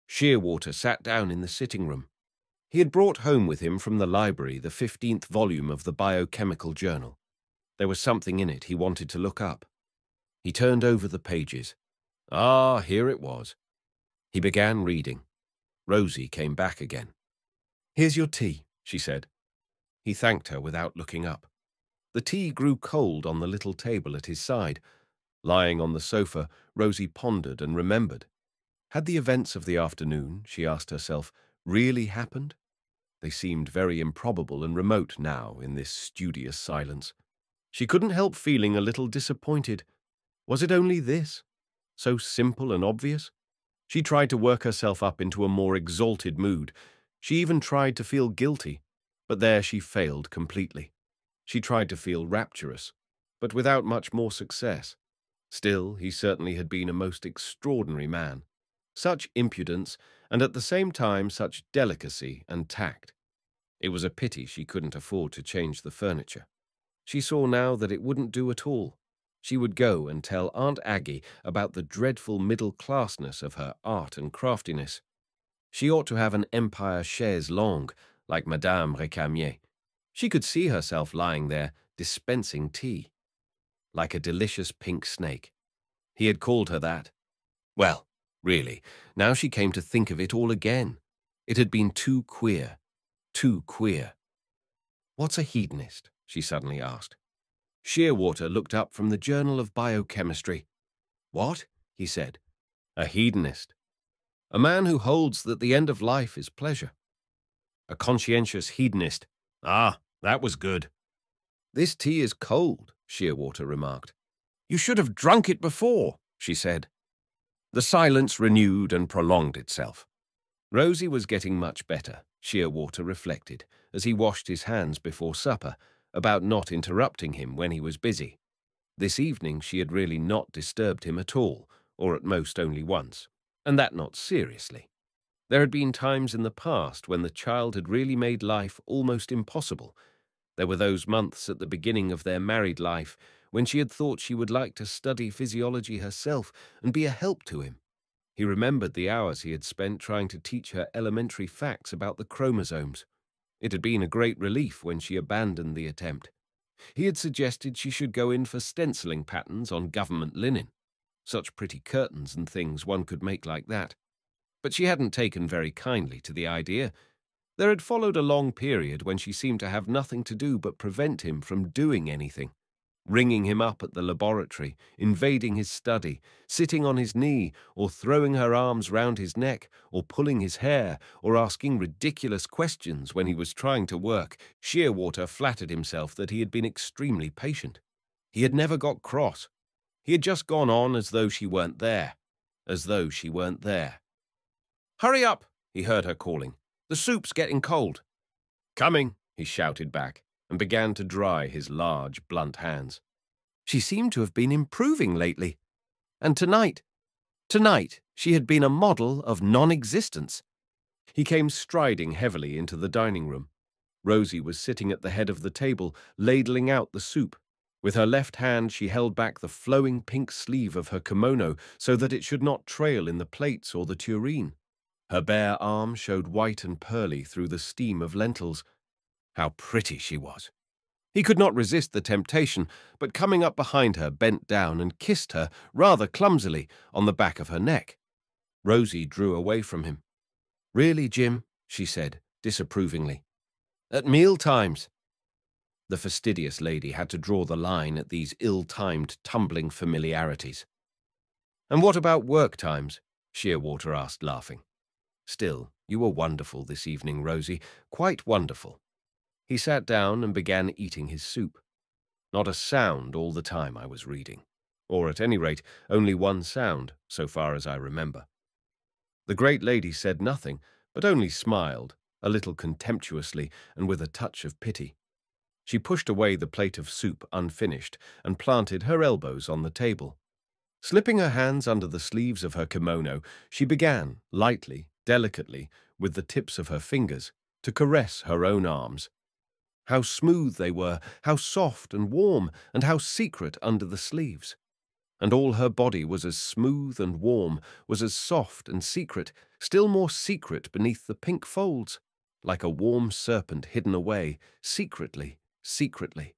Speaker 1: Shearwater sat down in the sitting room. He had brought home with him from the library the 15th volume of the Biochemical Journal. There was something in it he wanted to look up. He turned over the pages. Here it was. He began reading. Rosie came back again. "Here's your tea," she said. He thanked her without looking up. The tea grew cold on the little table at his side. Lying on the sofa, Rosie pondered and remembered. Had the events of the afternoon, she asked herself, really happened? They seemed very improbable and remote now in this studious silence. She couldn't help feeling a little disappointed. Was it only this? So simple and obvious? She tried to work herself up into a more exalted mood. She even tried to feel guilty, but there she failed completely. She tried to feel rapturous, but without much more success. Still, he certainly had been a most extraordinary man. Such impudence, and at the same time such delicacy and tact. It was a pity she couldn't afford to change the furniture. She saw now that it wouldn't do at all. She would go and tell Aunt Aggie about the dreadful middle-classness of her art and craftiness. She ought to have an empire chaise longue, like Madame Récamier. She could see herself lying there, dispensing tea. Like a delicious pink snake. He had called her that. Well, really, now she came to think of it all again. It had been too queer. Too queer. "What's a hedonist?" she suddenly asked. Shearwater looked up from the Journal of Biochemistry. "What?" he said. "A hedonist. A man who holds that the end of life is pleasure. A conscientious hedonist. That was good." "This tea is cold," Shearwater remarked. "You should have drunk it before," she said. The silence renewed and prolonged itself. Rosie was getting much better, Shearwater reflected, as he washed his hands before supper, about not interrupting him when he was busy. This evening she had really not disturbed him at all, or at most only once, and that not seriously. There had been times in the past when the child had really made life almost impossible. There were those months at the beginning of their married life when she had thought she would like to study physiology herself and be a help to him. He remembered the hours he had spent trying to teach her elementary facts about the chromosomes. It had been a great relief when she abandoned the attempt. He had suggested she should go in for stenciling patterns on government linen. Such pretty curtains and things one could make like that. But she hadn't taken very kindly to the idea. There had followed a long period when she seemed to have nothing to do but prevent him from doing anything. ringing him up at the laboratory, invading his study, sitting on his knee, or throwing her arms round his neck, or pulling his hair, or asking ridiculous questions when he was trying to work. Shearwater flattered himself that he had been extremely patient. He had never got cross. He had just gone on as though she weren't there. As though she weren't there. "Hurry up," he heard her calling. "The soup's getting cold." "Coming," he shouted back, and began to dry his large, blunt hands. She seemed to have been improving lately. And tonight, she had been a model of non-existence. He came striding heavily into the dining room. Rosie was sitting at the head of the table, ladling out the soup. With her left hand, she held back the flowing pink sleeve of her kimono so that it should not trail in the plates or the tureen. Her bare arm showed white and pearly through the steam of lentils. How pretty she was! He could not resist the temptation, but coming up behind her, bent down and kissed her, rather clumsily, on the back of her neck. Rosie drew away from him. "Really, Jim?" she said, disapprovingly. "At meal times." The fastidious lady had to draw the line at these ill-timed, tumbling familiarities. "And what about work times?" Shearwater asked, laughing. "Still, you were wonderful this evening, Rosie, quite wonderful." He sat down and began eating his soup. Not a sound all the time I was reading, or at any rate, only one sound, so far as I remember. The great lady said nothing, but only smiled, a little contemptuously and with a touch of pity. She pushed away the plate of soup unfinished and planted her elbows on the table. Slipping her hands under the sleeves of her kimono, she began, lightly, delicately, with the tips of her fingers, to caress her own arms. How smooth they were, how soft and warm, and how secret under the sleeves. And all her body was as smooth and warm, was as soft and secret, still more secret beneath the pink folds, like a warm serpent hidden away, secretly, secretly.